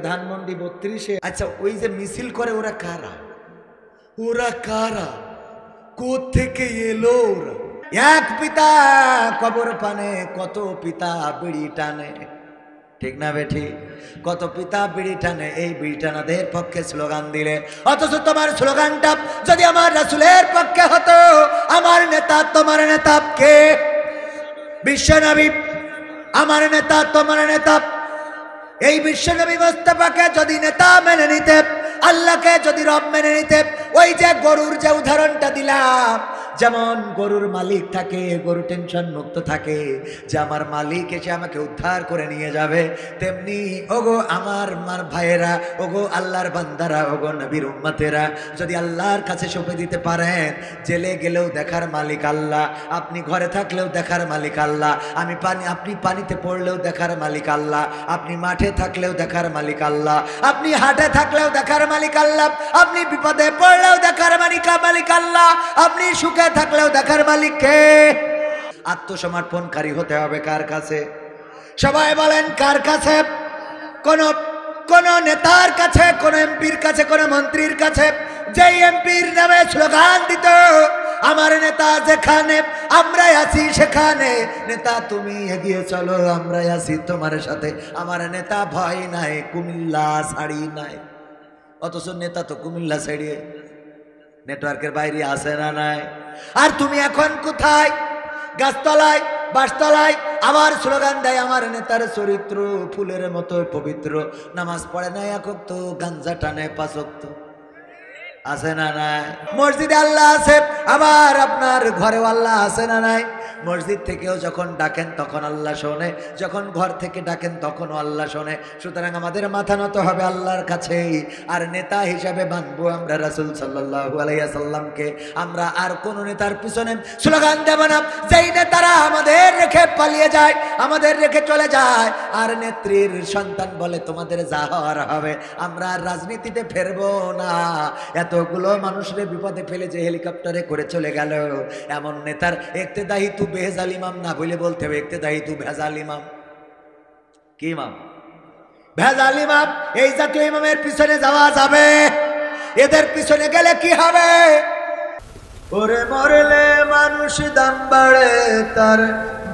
ধানমন্ডি 32-এ। আচ্ছা, ওই যে মিছিল করে ওরা কারা? ওরা কারা? কোত্থেকে এলো ওরা? এক পিতা কবর পানে কত পিতা বিড়ি টানে, ঠিক না বেঠি? কত পিতা বিড়ি টানে, এই বিড়ি টানাদের পক্ষে স্লোগান দিলে, অথচ তোমার স্লোগানটা যদি আমার রাসূলের পক্ষে হতো, আমার নেতা তোমার নেতা কে? বিশ্বনবী আমার নেতা তোমার নেতা। এই বিশ্বনবী মুস্তাফাকে যদি নেতা মেনে নিতে, আল্লাহকে যদি রব মেনে নিতে, ওই যে গরুর যে উদাহরণটা দিলাম, যেমন গরুর মালিক থাকে, গরু টেনশন মুক্ত থাকে যে আমার মালিক এসে আমাকে উদ্ধার করে নিয়ে যাবে, তেমনি ওগো আমার ভাইয়েরা, ওগো আল্লাহর বান্দারা, ওগো নবীর উম্মতেরা, যদি আল্লাহর কাছে সঁপে দিতে পারেন, জেলে গেলেও দেখার মালিক আল্লাহ, আপনি ঘরে থাকলেও দেখার মালিক আল্লাহ, আপনি পানিতে পড়লেও দেখার মালিক আল্লাহ, আপনি মাঠে থাকলেও দেখার মালিক আল্লাহ, আপনি হাটে থাকলেও দেখার মালিক আল্লাহ, আপনি বিপদে পড়লেও দেখার মালিক আল্লাহ, আপনি সুখে থাকলেও দেখার মালিক কে? আত্মসমর্পণকারী হতে হবে কার কাছে? সবাই বলেন কার কাছে? কোন নেতার কাছে, কোন এমপির কাছে, কোন মন্ত্রীর কাছে? যে এমপির নামে স্লোগান দিত, আমার নেতা যেখানে আমরাই আছি সেখানে, নেতা তুমি এগিয়ে চলো আমরাই আছি তোমার সাথে, আমার নেতা ভয় নাই, কুমিল্লা ছাড়ি নাই। অথচ নেতা তো কুমিল্লা ছাড়িয়ে নেটওয়ার্কের বাইরে আসে না নাই? আর তুমি এখন কোথায়? গাছতলায়, বাসতলায় আবার স্লোগান দেয় আমার নেতার চরিত্র ফুলের মতো পবিত্র, নামাজ পড়ে না এক ওয়াক্ত, গাঞ্জা টানে 5 ওয়াক্ত, আছে না নাই? মসজিদে আল্লাহ আছে, আবার আপনার ঘরেও আল্লাহ আছে না নাই? মসজিদ থেকেও যখন ডাকেন তখন আল্লাহ শোনে, যখন ঘর থেকে ডাকেন তখনও আল্লাহ শোনে। সুতরাং আমাদের মাথা নত হবে আল্লাহর কাছেই, আর নেতা হিসাবে মানবো আমরা রাসূল সাল্লাল্লাহু আলাইহি ওয়াসাল্লামকে। আমরা আর কোন নেতার পিছনে স্লোগান দেব না, যেই নেতারা আমাদের রেখে পালিয়ে যায়, আমাদের রেখে চলে যায়, আর নেত্রীর সন্তান বলে তোমাদের যা হওয়ার হবে, আমরা আর রাজনীতিতে ফেরবো না। এতগুলো মানুষের বিপদে ফেলে যে হেলিকপ্টারে করে চলে গেল, এমন নেতার ইক্তেদাই তু বেজাল ইমাম না বলে বলতে হবে ইক্তেদাই তু ভেজাল ইমাম। কি ইমাম? ভেজাল ইমাম। এই জাতীয় ইমামের পিছনে যাওয়া যাবে? এদের পিছনে গেলে কি হবে? ওরে মরলে মানুষ দাম বাড়ে, তার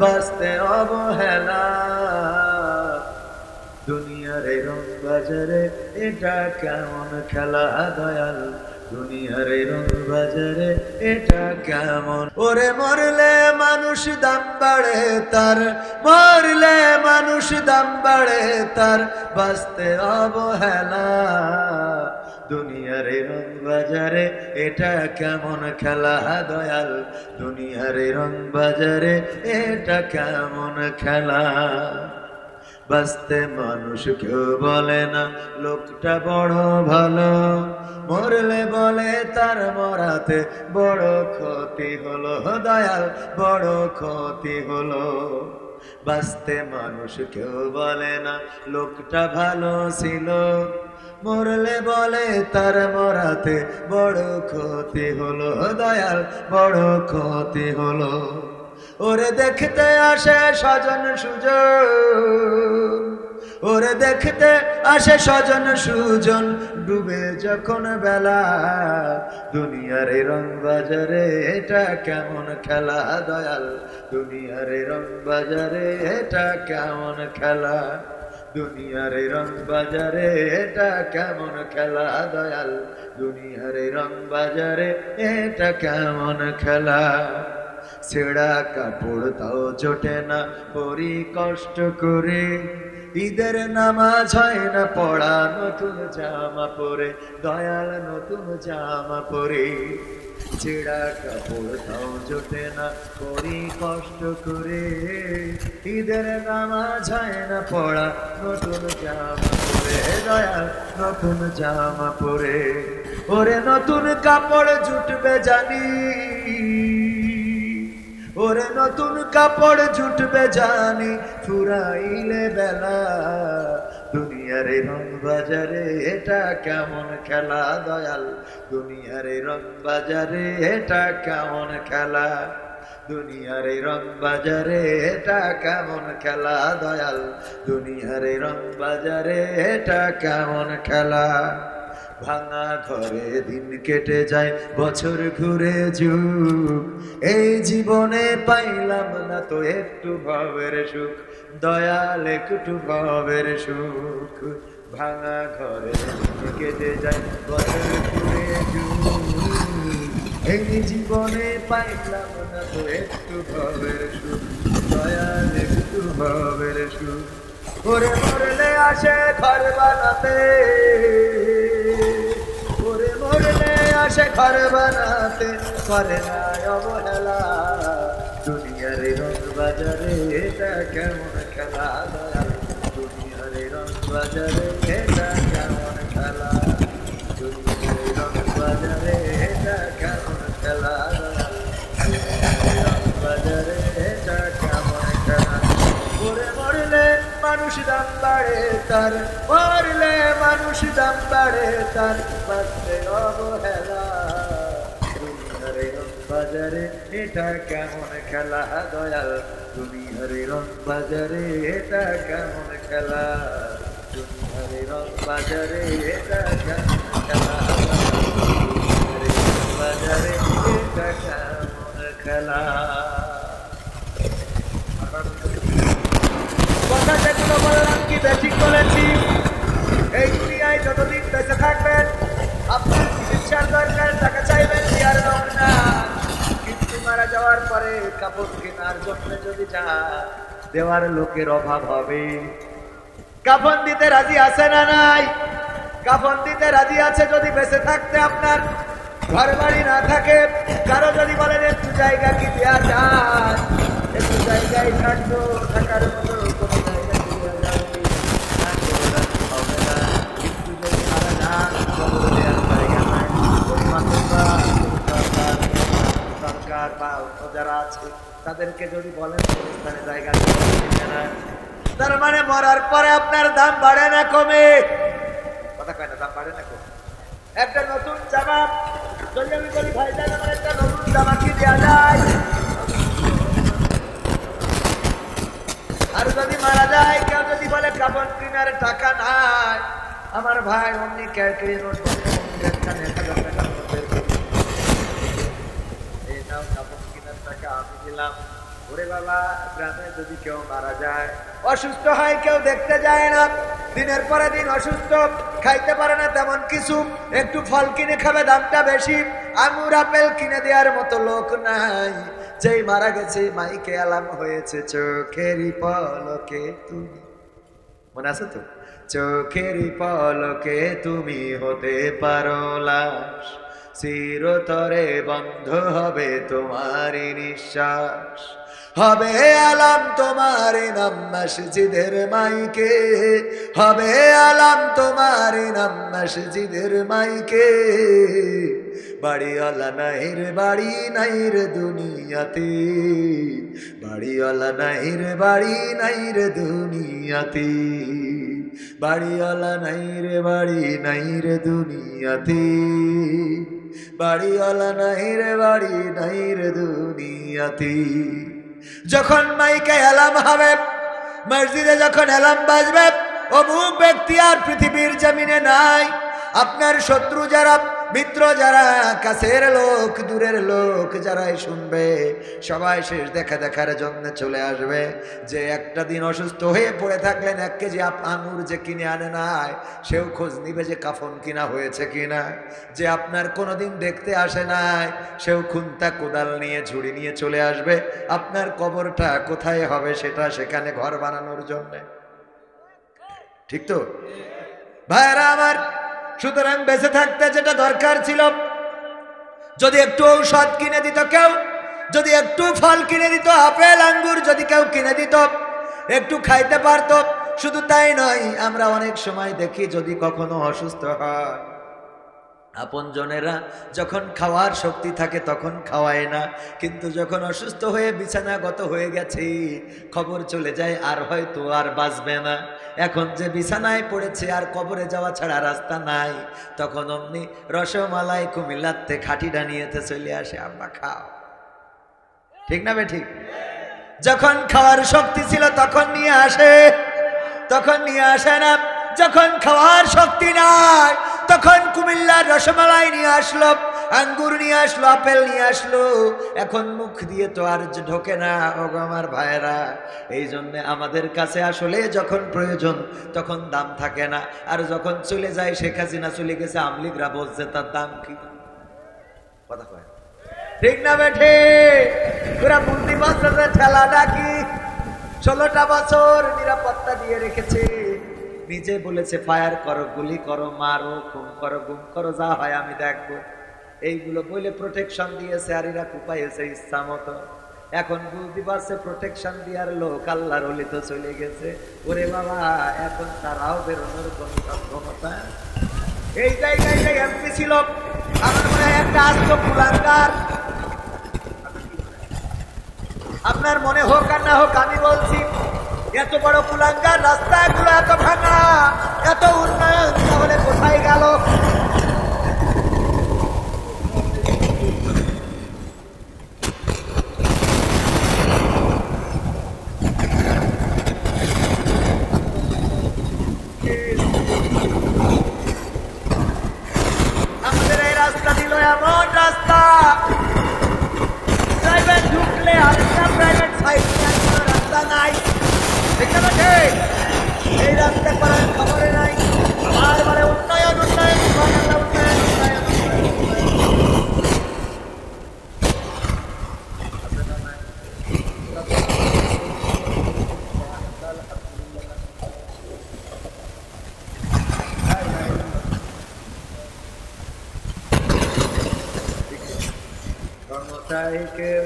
বাঁচতে অবহেলা, দুনিয়ার এই রং বাজারে এটা কেমন খেলা দয়াল, দুনিয়ার এই রং বাজারে এটা কেমন। ওরে মরলে মানুষ দাম বাড়ে তার, মরলে মানুষ দাম বাড়ে তার, বাঁচতে অবহেলা, দুনিয়ার এই রং বাজারে এটা কেমন খেলা দয়াল, দুনিয়ার এই রং বাজারে এটা কেমন খেলা। বাঁচতে মানুষ কেউ বলে না লোকটা বড় ভালো, মরলে বলে তার মরাতে বড় ক্ষতি হলো দয়াল, বড় ক্ষতি হলো। বাঁচতে মানুষ কেউ বলে না লোকটা ভালো ছিল, মরলে বলে তার মরাতে বড় ক্ষতি হলো দয়াল, বড় ক্ষতি হলো। ওরে দেখতে আসে স্বজন সুজন, ওরে দেখতে আসে স্বজন সুজন, ডুবে যখন বেলা, দুনিয়ার এই রং বাজারে এটা কেমন খেলা দয়াল, দুনিয়ার এই রং বাজারে এটা কেমন খেলা, দুনিয়ার এই রং বাজারে এটা কেমন খেলা দয়াল, দুনিয়ার এই রং বাজারে এটা কেমন খেলা। ছেঁড়া কাপড় তাও জোটে না পরি কষ্ট করে, ঈদের নামাজ হয় না পড়া নতুন জামা পরে দয়াল, নতুন জামা পরে। ছেঁড়া কাপড় তাও জোটে না পরি কষ্ট করে, ঈদের নামাজ হয় না পড়া নতুন জামা পরে দয়াল, নতুন জামা পরে। ওরে নতুন কাপড় জুটবে জানি, ওরে নতুন কাপড় জুটবে জানি, ফুরাইলে বেলা, দুনিয়ার এই রং বাজারে এটা কেমন খেলা দয়াল, দুনিয়ার এই রং বাজারে এটা কেমন খেলা। দুনিয়ার এই রং বাজারে এটা কেমন খেলা দয়াল, দুনিয়ার এই রং বাজারে এটা কেমন খেলা। ভাঙা ঘরে দিন কেটে যায়, বছর ঘুরে যুগ, এই জীবনে পাইলাম না তো একটু ভবের সুখ, দয়াল একটু ভবের সুখ। ভাঙা ঘরে দিন কেটে যায়, বছর ঘুরে যুগ, এই জীবনে পাইলাম না তো একটু ভবের সুখ, দয়াল একটু ভবের সুখ। ওরে মরলে আসে ঘর বানাতে, ওরে মরলে আসে ঘর বানাতে, করে না অবহেলা। দুনিয়ার রং বাজারে এটা কেমন খেলা দয়াল, দুনিয়ার রং বাজারে এটা কেমন খেলা, দুনিয়ার রং বাজারে এটা কেমন খেলা দয়াল, দুনিয়ার রং বাজারে এটা কেমন খেলা। ওরে মরলে মানুষ দাম বাড়ে তার, মরলে মানুষ দাম বাড়ে তার, বাঁচতে অবহেলা। দুনিয়ার রং বাজারে এটা কেমন খেলা দয়াল, দুনিয়ার রং বাজারে এটা কেমন খেলা, দুনিয়ার রং বাজারে এটা কেমন খেলা, দুনিয়ার রং বাজারে এটা কেমন খেলা। কথা যেগুলো বললাম কি বেঠিক বলেছি? এই দুনিয়ায় যতদিন বেঁচে থাকবেন আপনার চিকিৎসার দরকার, টাকা চাইবেন আর না, কিন্তু মারা যাওয়ার পরে কাপড় কেনার জন্য যদি যান দেওয়ার লোকের অভাব হবে। কাফন দিতে রাজি আছে না নাই? কাফন দিতে রাজি আছে যদি বেঁচে থাকতে আপনার ঘর বাড়ি না থাকে, কারো যদি বলেন একটু জায়গা কি দেওয়া যায়, একটু জায়গায় থাকতো, থাকার মতো কোনো জায়গা দেওয়া যাবে হবে না, কিন্তু যদি মারা যান কবর দেওয়ার জায়গা নাই, ওই সরকার বা অন্য যারা আছে তাদেরকে যদি বলেন স্থানে জায়গা দেওয়া না, তার মানে মরার পরে আপনার দাম বাড়ে না কমে? কথা কয় না, দাম বাড়ে না কমে? একটা নতুন জামা যদি আমি বলি ভাই জান আমার একটা নতুন জামা কি দেওয়া যায়, আর যদি মারা যায় কেউ যদি বলে কাপড় কেনার টাকা নাই, আমার ভাই অমনি ক্যালকুলি নোট এই নাও কাপড় কেনার টাকা আমি দিলাম। ওরে বাবা, গ্রামে যদি কেউ মারা যায়, অসুস্থ হয়, কেউ দেখতে যায় না, দিনের পরে দিন অসুস্থ, খাইতে পারে না তেমন কিছু, একটু ফল কিনে খাবে দামটা বেশি, আঙুর আপেল কিনে দেওয়ার মতো লোক নাই। যেই মারা গেছে মাইকে আলাম হয়েছে চোখেরই পলকে তুমি, মনে আছে তো? চোখেরই পলকে তুমি হতে পারো লাশ, চিরতরে বন্ধ হবে তোমারই নিঃশ্বাস, হবে আলাম তোমার নাম মসজিদের মাইকে, হবে আলাম তোমার নাম মসজিদের মাইকে। বাড়িওয়ালা নাই রে বাড়ি নাই রে দুনিয়াতে, বাড়িওয়ালা নাই রে বাড়ি নাই রে দুনিয়াতে, বাড়িওয়ালা নাই রে বাড়ি নাই রে দুনিয়াতে, বাড়িওয়ালা নাই রে বাড়ি নাই রে দুনিয়াতে। যখন মাইকে এলাম হবে, মসজিদে যখন এলাম বাজবে, অমুক ব্যক্তি আর পৃথিবীর জমিনে নাই, আপনার শত্রু যারা, মিত্র যারা, কাছের লোক দূরের লোক যারাই শুনবে, সবাই শেষ দেখা দেখার জন্য চলে আসবে। যে একটা দিন অসুস্থ হয়ে পড়ে থাকলেন, 1 কেজি আঙুর যে কিনে আনে নাই, সেও খোঁজ নিবে যে কাফন কিনা হয়েছে কিনা। যে আপনার কোনোদিন দেখতে আসে নাই, সেও খুন্তা কোদাল নিয়ে ঝুড়ি নিয়ে চলে আসবে আপনার কবরটা কোথায় হবে সেটা, সেখানে ঘর বানানোর জন্য। ঠিক তো ভাইরা আমার? সুতরাং বেঁচে থাকতে যেটা দরকার ছিল, যদি একটু ঔষধ কিনে দিত কেউ, যদি একটু ফল কিনে দিত, আপেল আঙ্গুর যদি কেউ কিনে দিত, একটু খাইতে পারত। শুধু তাই নয়, আমরা অনেক সময় দেখি যদি কখনো অসুস্থ হয়, আপনজনেরা যখন খাওয়ার শক্তি থাকে তখন খাওয়ায় না, কিন্তু যখন অসুস্থ হয়ে বিছানাগত হয়ে গেছে, খবর চলে যায় আর হয়তো আর বাঁচবে না, এখন যে বিছানায় পড়েছে আর কবরে যাওয়া ছাড়া রাস্তা নাই, তখন অমনি রসমালাই কুমিল্লাতে খাটি ডানিয়েতে চলে আসে, আব্বা খাও। ঠিক না বেঠিক? যখন খাওয়ার শক্তি ছিল তখন নিয়ে আসে, তখন নিয়ে আসে না। যখন খাওয়ার শক্তি নাই তখন কুমিল্লার রসমালাই নিয়ে আসলো, আঙ্গুর নিয়ে আসলো, আপেল নিয়ে আসলো। এখন মুখ দিয়ে তো আর ঢোকে না ওগো আমার ভাইরা। এই জন্য আমাদের কাছে আসলে যখন প্রয়োজন তখন দাম থাকে না, আর যখন চলে যায় শেখ হাসিনা চলে গেছে, আমলিগরা বলছে তার দাম কি। কথা কয় ঠিক না বেঠে? পুরা বুদ্ধি বাঁচতে ঠেলা ডাকি 16টা বছর নিরাপত্তা দিয়ে রেখেছে। নিজে বলেছে ফায়ার করো, গুলি করো, মারো, খুন করো, গুম করো, যা হয় আমি দেখবো। এইগুলো বলে প্রোটেকশন দিয়েছে, আর এরা কুপাইছে ইচ্ছা মতো। এখন বুঝতে পারছে প্রোটেকশন দেওয়ার লোক আল্লাহর ওলি তো চলে গেছে। ওরে বাবা, এখন তারাও বেরোনোর কোন ক্ষমতা। এই জায়গায় যে এমপি ছিল আমার মনে হয় একটা আস্ত কুলাঙ্গার। আপনার মনে হোক আর না হোক, আমি বলছি এত বড় কুলাঙ্গার, রাস্তাগুলো এত ভাঙা, এত উন্নয়ন, তাহলে কোথায় গেল? আমাদের এই রাস্তা দিল এমন রাস্তা, প্রাইভেট ঢুকলে আরেকটা প্রাইভেট সাইড রাস্তা নাই। এই রাস্তা করার খবরে নাই। বারবারে উন্নয়ন উন্নয়ন উন্নয়ন উন্নয়ন। ক্ষমতায় কেউ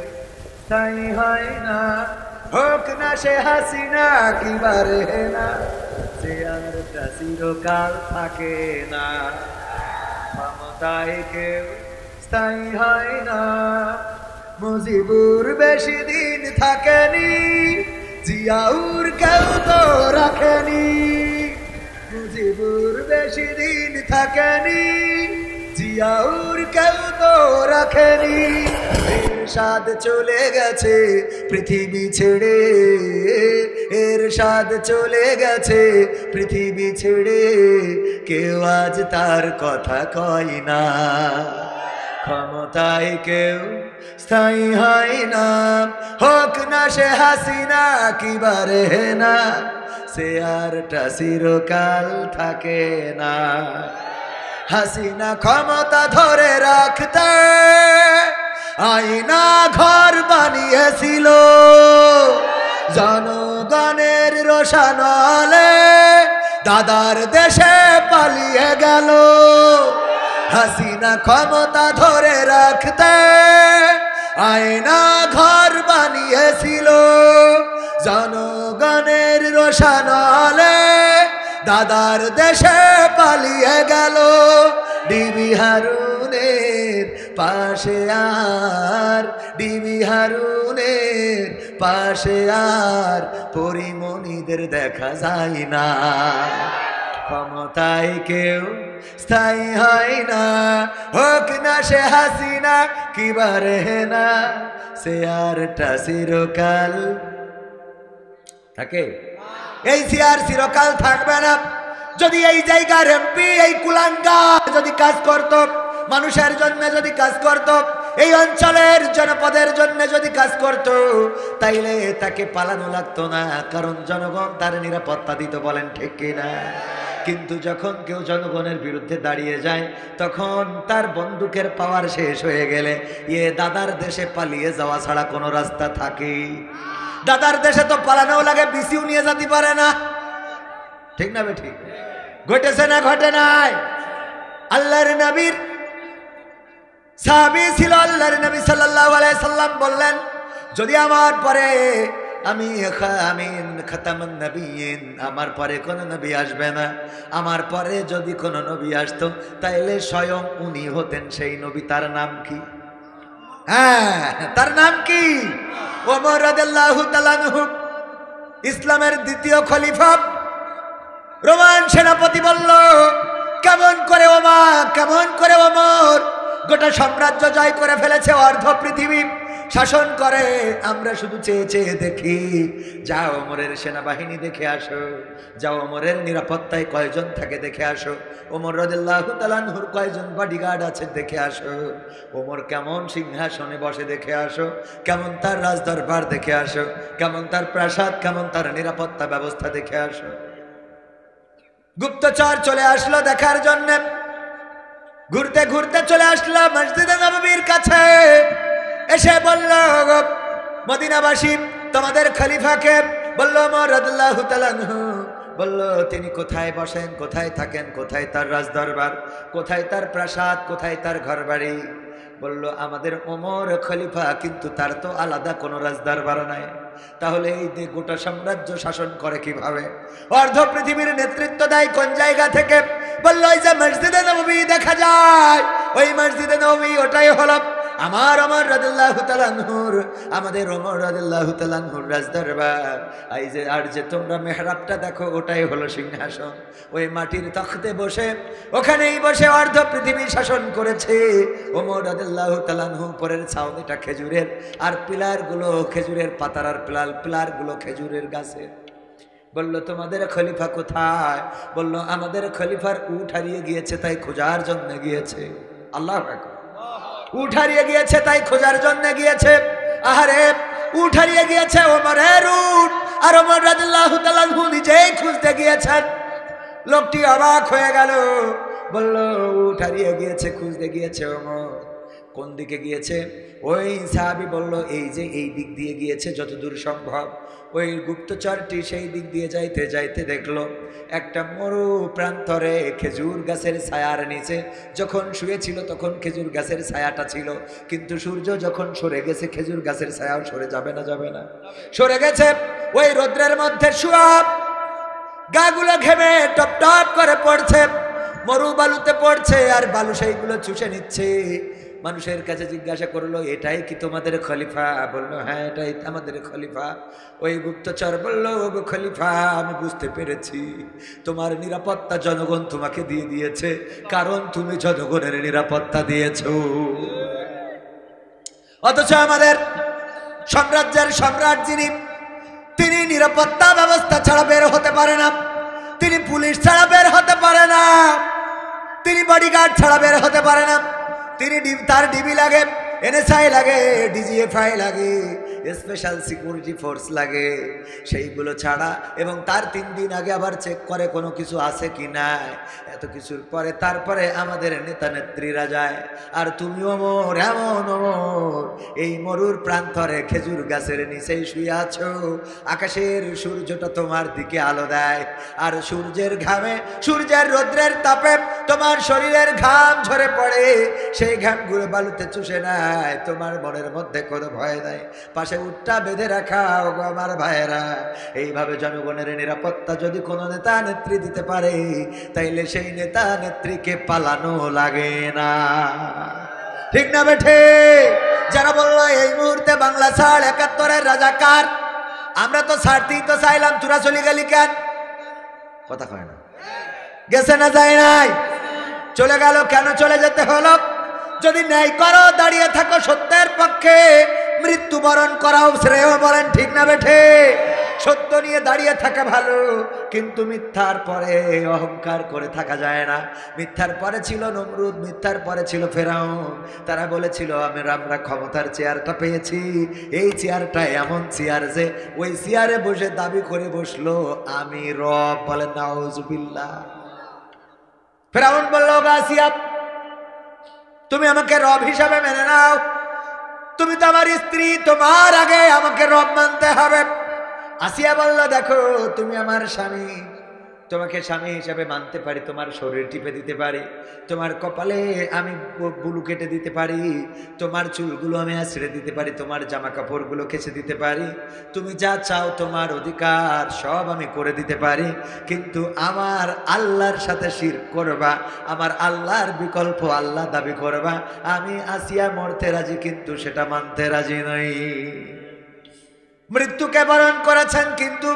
স্থায়ী হয় না, হোক না সে হাসিনা কিবারে না, সে আর চিরকাল থাকে না। ক্ষমতায় কেউ স্থায়ী হয় না, মুজিবুর বেশি দিন থাকেনি, জিয়াউর কেউ তো রাখেনি। মুজিবুর বেশি দিন থাকেনি, জিয়াউর কেউ তো রাখেনি। এরশাদ চলে গেছে পৃথিবী ছেড়ে, এরশাদ চলে গেছে পৃথিবী ছেড়ে, কেউ আজ তার কথা কয় না। ক্ষমতায় কেউ স্থায়ী হয় না, হোক না সে হাসিনা কিবারে না, সে আরটা চিরকাল থাকে না। হাসিনা ক্ষমতা ধরে রাখতে আয়না ঘর বানিয়েছিল, জনগণের রোশানলে দাদার দেশে পালিয়ে গেল। হাসিনা ক্ষমতা ধরে রাখতে আয়না ঘর বানিয়েছিল, জনগণের রোশানলে দাদার দেশে পালিয়ে গেল। ডিবি হারুনের পাশে আর, ডিবি হারুনের পাশে আর পরিমণিদের দেখা যায় না। ক্ষমতায় কেউ স্থায়ী হয় না, হোক না সে হাসিনা কিবারে না, সে আরটা চিরকাল থাকে। এই চেয়ার চিরকাল থাকবে না। যদি এই জায়গার এমপি এই কুলাঙ্গা যদি কাজ করত, মানুষের জন্য যদি কাজ করত, এই অঞ্চলের জনপদের জন্য যদি কাজ করত, তাইলে তাকে পালানো লাগতো না, কারণ জনগণ তার নিরাপত্তা দিত। বলেন ঠিক কিনা? কিন্তু যখন কেউ জনগণের বিরুদ্ধে দাঁড়িয়ে যায়, তখন তার বন্দুকের পাওয়ার শেষ হয়ে গেলে দাদার দেশে পালিয়ে যাওয়া ছাড়া কোনো রাস্তা থাকে? দাদার দেশে তো পালানো লাগে, বিসিও নিয়ে যেতে পারে না। ঠিক না বেঠি? ঘটেছে না ঘটে নাই? আল্লাহর নবীর সাহাবী ছিল, আল্লাহর নবী সাল্লাল্লাহু আলাইহি সাল্লাম বললেন, যদি আমার পরে আমি খাতামুন নবিয়্যিন, আমার পরে কোন নবী আসবে না, আমার পরে যদি কোন নবী আসতো তাইলে স্বয়ং উনি হতেন সেই নবী। তার নাম কি? হ্যাঁ, তার নাম কি? ওমর রাদিয়াল্লাহু তাআলা আনহু, ইসলামের দ্বিতীয় খলিফা। রোমান সেনাপতি বলল, কেমন করে ওমর, কেমন করে ওমর গোটা সাম্রাজ্য জয় করে ফেলেছে, অর্ধ পৃথিবী। শাসন করে, আমরা শুধু চেয়ে চেয়ে দেখি। যাও ওমরের সেনাবাহিনী দেখে আসো, যাও ওমরের নিরাপত্তায় কয়জন থাকে দেখে আসো, ওমর রাদিয়াল্লাহু তাআলা আনহুর কয়জন বডিগার্ড আছে দেখে আসো, ওমর কেমন সিংহাসনে বসে দেখে আসো, কেমন তার রাজদরবার দেখে আসো, কেমন তার প্রাসাদ, কেমন তার নিরাপত্তা ব্যবস্থা দেখে আসো। গুপ্তচর চলে আসলো দেখার জন্য, ঘুরতে ঘুরতে চলে আসলো মসজিদে নববীর কাছে। এসে বলল, মদিনাবাসী তোমাদের খলিফাকে, বলল ওমর রাদিয়াল্লাহু তাআলা আনহু, বলল তিনি কোথায় বসেন, কোথায় থাকেন, কোথায় তার রাজদরবার, কোথায় তার প্রাসাদ, কোথায় তার ঘরবাড়ি। বলল আমাদের ওমর খলিফা, কিন্তু তার তো আলাদা কোনো রাজদরবার নাই। তাহলে এই যে গোটা সাম্রাজ্য শাসন করে কিভাবে, অর্ধ পৃথিবীর নেতৃত্ব দেয় কোন জায়গা থেকে? বলল ওই যে মসজিদে নববী দেখা যায়, ওই মসজিদে নববী ওটাই হলো আমার ওমর রাদিয়াল্লাহু তাআলা আনহুর, আমাদের ওমর রাদিয়াল্লাহু তাআলা আনহুর রাজদরবার। এই যে আর যে তোমরা মেহরাবটা দেখো, ওটাই হলো সিংহাসন। ওই মাটির তখতে বসে, ওখানেই বসে অর্ধ পৃথিবী শাসন করেছে ওমর রাদিয়াল্লাহু তাআলা আনহু। পরের ছাউনিটা খেজুরের, আর পিলারগুলো খেজুরের পাতার, আর পিলারগুলো খেজুরের গাছের। বলল তোমাদের খলিফা কোথায়? বলল আমাদের খলিফার উট হারিয়ে গিয়েছে, তাই খোঁজার জন্য গিয়েছে। আল্লাহু আকবার। উট হারিয়ে গিয়েছে তাই খোঁজার জন্য গিয়েছে। আহারে, উট হারিয়ে গিয়েছে ওমরের উট, আর ওমর রাদিয়াল্লাহু তাআলা আনহু নিজেই খুঁজতে গিয়েছেন। লোকটি অবাক হয়ে গেল, বলল উট হারিয়ে গিয়েছে, খুঁজতে গিয়েছে ওমর। কোন দিকে গিয়েছে? ওই সাহাবী বলল এই যে এই দিক দিয়ে গিয়েছে যতদূর সম্ভব। ওই গুপ্তচরটি সেই দিক দিয়ে যাইতে যাইতে দেখলো একটা মরু প্রান্তরে খেজুর গাছের ছায়ার নিচে যখন শুয়েছিল তখন খেজুর গাছের ছায়াটা ছিল, কিন্তু সূর্য যখন সরে গেছে খেজুর গাছের ছায়াও সরে যাবে না, যাবে না, সরে গেছে। ওই রোদ্রের মধ্যে শুয়া গাগুলো ঘেমে টপ টপ করে পড়ছে, মরু বালুতে পড়ছে, আর বালু সেইগুলো চুষে নিচ্ছে। মানুষের কাছে জিজ্ঞাসা করলো এটাই কি তোমাদের খলিফা? বললো হ্যাঁ এটাই আমাদের খলিফা। ওই গুপ্তচর বলল ওগো খলিফা, আমি বুঝতে পেরেছি তোমার নিরাপত্তা জনগণ তোমাকে দিয়ে দিয়েছে, কারণ তুমি জনগণের নিরাপত্তা দিয়েছো। অথচ আমাদের সাম্রাজ্যের সম্রাট যিনি, তিনি নিরাপত্তা ব্যবস্থা ছাড়া বের হতে পারে না, তিনি পুলিশ ছাড়া বের হতে পারে না, তিনি বডিগার্ড ছাড়া বের হতে পারে না, তিনি তার ডিবি লাগে, এনএসআই লাগে, ডিজিএফআই লাগে, স্পেশাল সিকিউরিটি ফোর্স লাগে, সেইগুলো ছাড়া, এবং তার 3 দিন আগে আবার চেক করে কোনো কিছু আছে কি না। এত কিছুর পরে তারপরে আমাদের নেতা নেত্রীরা যায়। আর তুমি ওমর, এমন ওমর, এই মরুর প্রান্তরে খেজুর গাছের নিচেই শুয়ে আছো, আকাশের সূর্যটা তোমার দিকে আলো দেয়, আর সূর্যের ঘামে, সূর্যের রৌদ্রের তাপে তোমার শরীরের ঘাম ঝরে পড়ে, সেই ঘামগুলো বালুতে চুষে নেয়, তোমার মনের মধ্যে কোনো ভয় নাই, পাশে উটটা বেঁধে রাখা। ওগো আমার ভাইয়েরা, এইভাবে জনগণের নিরাপত্তা যদি কোনো নেতা নেত্রী দিতে পারে, তাইলে সেই নেতা নেত্রীকে পালানো লাগে না, ঠিক না বেঠে? যারা বললো এই মুহূর্তে বাংলা ছাড়, ৭১-এর রাজাকার, আমরা তো ছাড়তেই তো চাইলাম, তোরা চলে গেলি কেন? কথা কয় না, গেছে না যায় নাই, চলে গেল কেন? চলে যেতে হলো। যদি ন্যায় করো, দাঁড়িয়ে থাকো সত্যের পক্ষে, মৃত্যুবরণ করাও শ্রেয়, বলেন ঠিক না বেঠে? সত্য নিয়ে দাঁড়িয়ে থাকা ভালো, কিন্তু মিথ্যার পরে অহংকার করে থাকা যায় না। মিথ্যার পরে ছিল নমরুদ, মিথ্যার পরে ছিল ফেরাউন। তারা বলেছিল আমরা ক্ষমতার চেয়ারটা পেয়েছি, এই চেয়ারটা এমন চেয়ার যে ওই চেয়ারে বসে দাবি করে বসলো আমি রব, বলেন নাউজুবিল্লাহ। ফেরাউন বলল আসিয়া, তুমি আমাকে রব হিসাবে মেনে নাও, তুমি তো আমার স্ত্রী, তোমার আগে আমাকে রব মানতে হবে। আসিয়া বলল দেখো তুমি আমার স্বামী, তোমাকে স্বামী হিসাবে মানতে পারি, তোমার শরীর টিপে দিতে পারি, তোমার কপালে আমি বুলু কেটে দিতে পারি, তোমার চুলগুলো আমি আছড়ে দিতে পারি, তোমার জামা কাপড়গুলো কেচে দিতে পারি, তুমি যা চাও তোমার অধিকার সব আমি করে দিতে পারি, কিন্তু আমার আল্লাহর সাথে শিরক করবা, আমার আল্লাহর বিকল্প আল্লাহ দাবি করবা, আমি আসিয়া মরতে রাজি, কিন্তু সেটা মানতে রাজি নই। মৃত্যুকে বরণ করেছেন, কিন্তু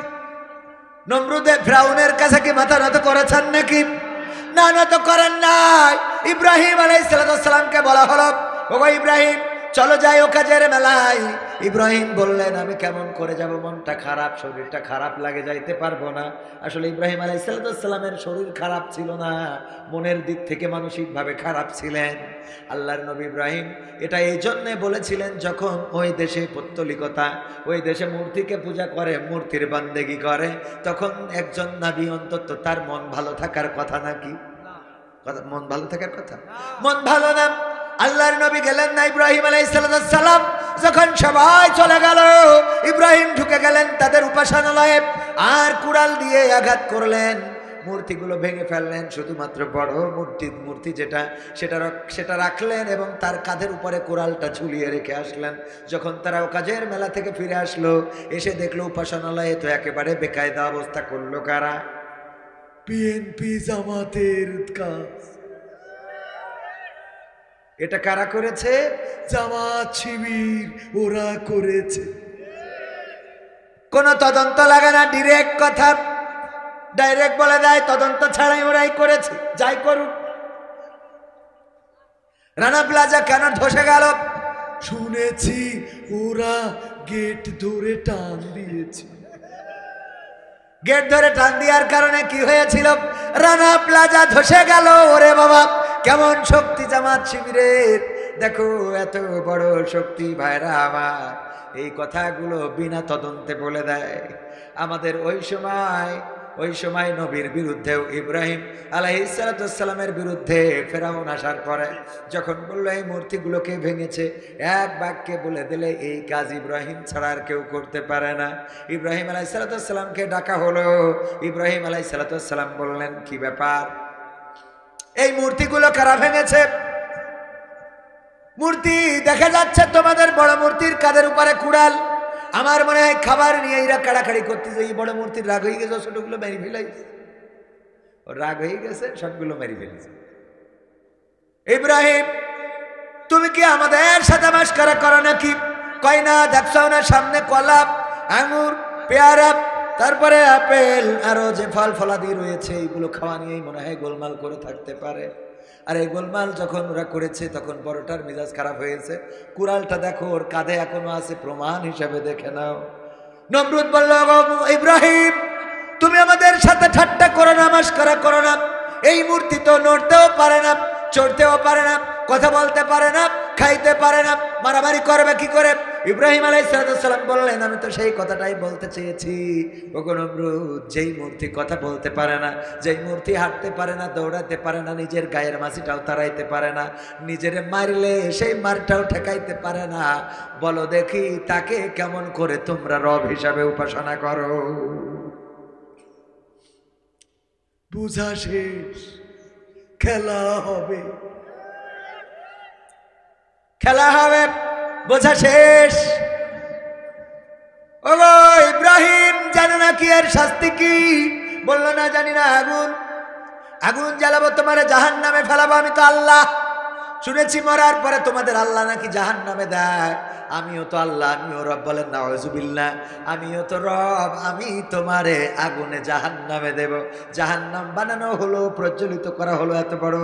নমরুদে ফিরাউনের কাছে কি মাথা নত করেছেন নাকি? না, নত করেন নাই। ইব্রাহিম আলাইহিস সালামকে বলা হলো ওগো ইব্রাহিম, চলো যাই ও কাজের মেলায়। ইব্রাহিম বললেন আমি কেমন করে যাব, মনটা খারাপ, শরীরটা খারাপ লাগে, যাইতে পারবো না। আসলে ইব্রাহিম আলাইহিস সালামের শরীর খারাপ ছিল না, মনের দিক থেকে মানসিকভাবে খারাপ ছিলেন। আল্লাহর নবী ইব্রাহিম এটা এই জন্যে বলেছিলেন, যখন ওই দেশে পৌত্তলিকতা, ওই দেশে মূর্তিকে পূজা করে, মূর্তির বান্দেগি করে, তখন একজন নবী অন্তত তার মন ভালো থাকার কথা নাকি? মন ভালো থাকার কথা, মন ভালো না। আল্লাহর নবী গেলেন না। ইব্রাহিম আলাইহিস সালাম যখন সবাই চলে গেল, ইব্রাহিম ঢুকে গেলেন তাদের উপাসনালয়ে, আর কুড়াল দিয়ে আঘাত করলেন, মূর্তিগুলো ভেঙে ফেললেন। শুধুমাত্র বড় মূর্তি যেটা সেটা রাখলেন এবং তার কাঁধের উপরে কুড়ালটা ঝুলিয়ে রেখে আসলেন। যখন তারা কাজের মেলা থেকে ফিরে আসলো, এসে দেখলো উপাসনালয়ে তো একেবারে বেকায়দা অবস্থা করলো কারা? বিএনপি জামাতের কাজ। এটা কারা করেছে? জামাত শিবির, ওরা করেছে। কোন তদন্ত লাগে না, ডিরেক্ট কথা, ডাইরেক্ট বলে দেয় তদন্ত ছাড়াই ওরাই করেছে, যাই করুক। রানা প্লাজা কেন ধসে গেল? শুনেছি ওরা গেট ধরে টান দিয়েছে। গেট ধরে টান দেওয়ার কারণে কি হয়েছিল? রানা প্লাজা ধসে গেল। ওরে বাবা, কেমন শক্তি জামাত শিবিরের! দেখো এত বড় শক্তি ভাইরা আমার, এই কথাগুলো বিনা তদন্তে বলে দেয়। আমাদের ওই সময় নবীর বিরুদ্ধেও, ইব্রাহিম আলাইহিস সালামের বিরুদ্ধে ফেরাউন আসার পরে যখন বললো এই মূর্তিগুলোকে ভেঙেছে, এক বাক্যে বলে দিলে এই কাজ ইব্রাহিম ছাড়া আর কেউ করতে পারে না। ইব্রাহিম আলাইহিস সালামকে ডাকা হলো। ইব্রাহিম আলাইহিস সালাম বললেন কি ব্যাপার, এই মূর্তিগুলো কারা ভেঙেছে? মূর্তি দেখা যাচ্ছে তোমাদের বড় মূর্তির কাঁধের উপরে কুড়াল। আমার মনে হয় খাবার নিয়ে এরা কাড়াকাড়ি করতেছে। এই বড় মূর্তির রাগ হয়ে গেছে, ছোটগুলো মেরে ফেলাইছে। রাগ হয়ে গেছে, সবগুলো মেরে ফেলেছে। ইব্রাহিম তুমি কি আমাদের সাথে মাস্কারা করো নাকি? কয় না, দেখছো না সামনে কলা, আঙুর, পেয়ারা, তারপরে আপেল, আরো যে ফল ফলাদি রয়েছে, এইগুলো খাওয়া নিয়েই মনে হয় গোলমাল করে থাকতে পারে। আর এই গোলমাল যখন ওরা করেছে তখন বড়টার মেজাজ খারাপ হয়েছে। কুড়ালটা দেখো ওর কাঁধে এখনো আছে, প্রমাণ হিসাবে দেখে নাও। নমরুদ বলল ইব্রাহিম তুমি আমাদের সাথে ঠাট্টা করো না, মাস্কারা করো না। এই মূর্তি তো নড়তেও পারে না, চড়তেও পারে না, কথা বলতে পারে না, খাইতে পারে না, মারামারি করবে কি করে? ইব্রাহিম আলাইহিস সালাম বললেন আমি তো সেই কথাটাই বলতে চেয়েছি। ওগো নমরুদ, যেই মূর্তি কথা বলতে পারে না, যেই মূর্তি হাঁটতে পারে না, দৌড়াতে পারে না, নিজের গায়ের মাছিটাও তাড়াইতে পারে না, নিজের মারলে সেই মারটাও ঠেকাইতে পারে না, বলো দেখি তাকে কেমন করে তোমরা রব হিসাবে উপাসনা করো? বুঝা শেষ, খেলা হবে, খেলা হবে, বোঝা শেষ। ও ইব্রাহিম জানো না কি এর শাস্তি কি? বললো না জানি না, আগুন, আগুন জ্বালাবো, তোমার জাহান্নামে ফেলাবো, আমি তো আল্লাহ। শুনেছি মরার পরে তোমাদের আল্লাহ নাকি জাহান্নামে দেয়। আমিও তো আল্লাহ, আমিও রব। বলেন নাউযুবিল্লাহ, আমিও তো রব, আমি তোমারে আগুনে জাহান্নামে দেব। জাহান্নাম বানানো হলো, প্রজ্বলিত করা হলো এত বড়,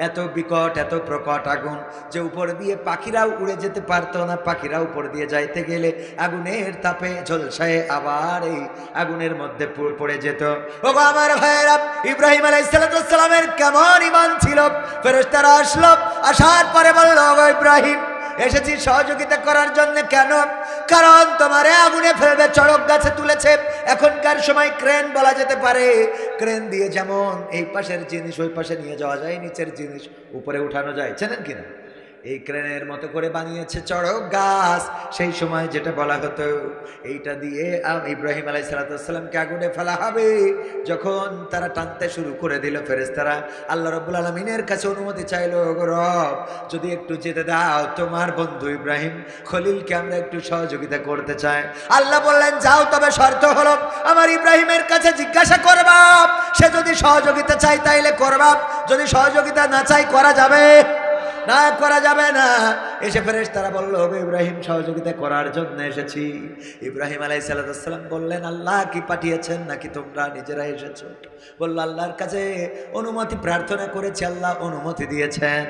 এত বিকট, এত প্রকট আগুন যে উপর দিয়ে পাখিরাও উড়ে যেতে পারতো না। পাখিরা উপর দিয়ে যাইতে গেলে আগুনের তাপে ঝলসায় আবার এই আগুনের মধ্যে পড়ে যেত। ও আমার ভাইয়েরা, ইব্রাহিম আলাইহিস সালামের কেমন ঈমান ছিল! ফেরেশতারা আসলো, আসার পরে বলল ইব্রাহিম এসেছি সহযোগিতা করার জন্য। কেন? কারণ তোমারে আগুনে ফেলবে, চড়ক গাছে তুলেছে। এখনকার সময় ক্রেন বলা যেতে পারে, ক্রেন দিয়ে যেমন এই পাশের জিনিস ওই পাশে নিয়ে যাওয়া যায়, নিচের জিনিস উপরে উঠানো যায়, চেনেন কিনা? এই ক্রেনের মতো করে বানিয়েছে চড়ক গাছ। সেই সময় যেটা বলা হতো, এইটা দিয়ে ইব্রাহিম আলাইহিস সালামকে আগুনে ফেলা হবে। যখন তারা টানতে শুরু করে দিল, ফেরেশতারা আল্লাহ রাব্বুল আলামিনের কাছে অনুমতি চাইলো, রব যদি একটু যেতে দাও, তোমার বন্ধু ইব্রাহিম খলিলকে আমরা একটু সহযোগিতা করতে চাই। আল্লাহ বললেন যাও, তবে শর্ত হলো আমার ইব্রাহিমের কাছে জিজ্ঞাসা করবা, সে যদি সহযোগিতা চাই তাইলে করবা, যদি সহযোগিতা না চাই করা যাবে? না করা যাবে না। এসে ফেরেশতারা বলল, ইব্রাহিম সহযোগিতা করার জন্য এসেছি। ইব্রাহিম আলাইহিস সালাম বললেন, আল্লাহ কি পাঠিয়েছেন নাকি তোমরা নিজেরা এসেছো? বলল, আল্লাহর কাছে অনুমতি প্রার্থনা করেছি, আল্লাহ অনুমতি দিয়েছেন।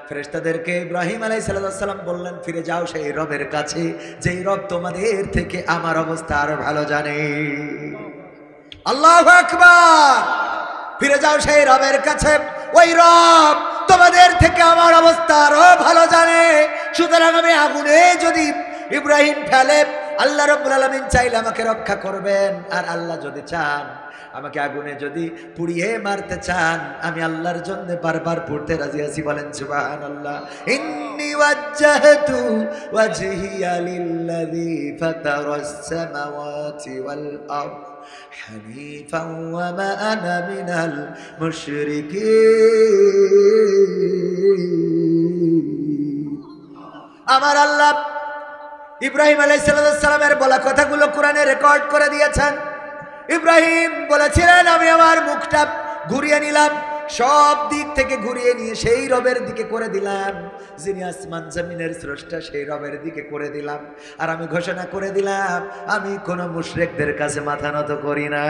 ফেরেশতাদেরকে ইব্রাহিম আলাইহিস সালাম বললেন, ফিরে যাও সেই রবের কাছে যেই রব তোমাদের থেকে আমার অবস্থা আরো ভালো জানে। আল্লাহু আকবার। ফিরে যাও সেই রবের কাছে, ওই রব তোমাদের থেকে আমার অবস্থা আরো ভালো জানে। সুতরাং আমি আগুনে যদি ইব্রাহিম ফেলে, আল্লাহ রাব্বুল আলামিন চাইলে আমাকে রক্ষা করবেন, আর আল্লাহ যদি চান আমাকে আগুনে যদি পুড়িয়ে মারতে চান, আমি আল্লাহর জন্য বারবার পড়তে রাজি আছি। বলেন সুবহানাল্লাহ। ইন্নী ওয়াজ্জাহতু ওয়াজহিয়া লিল্লাযী ফাতারাস সামাওয়াতি ওয়াল আরদ হানিফান ওয়া মা আনা মিনাল মুশরিকিন। আমার আল্লাহ ইব্রাহিম আলাইহিস সালামের বলা কথাগুলো কোরআনে রেকর্ড করে দিয়েছেন। ইব্রাহিম বলেছিলেন, আমি আমার মুখটা ঘুরিয়ে নিলাম, সব দিক থেকে ঘুরিয়ে নিয়ে সেই রবের দিকে করে দিলাম যিনি আসমান জমিনের স্রষ্টা, সেই রবের দিকে করে দিলাম। আর আমি ঘোষণা করে দিলাম, আমি কোনো মুশরিকদের কাছে মাথা নত করি না।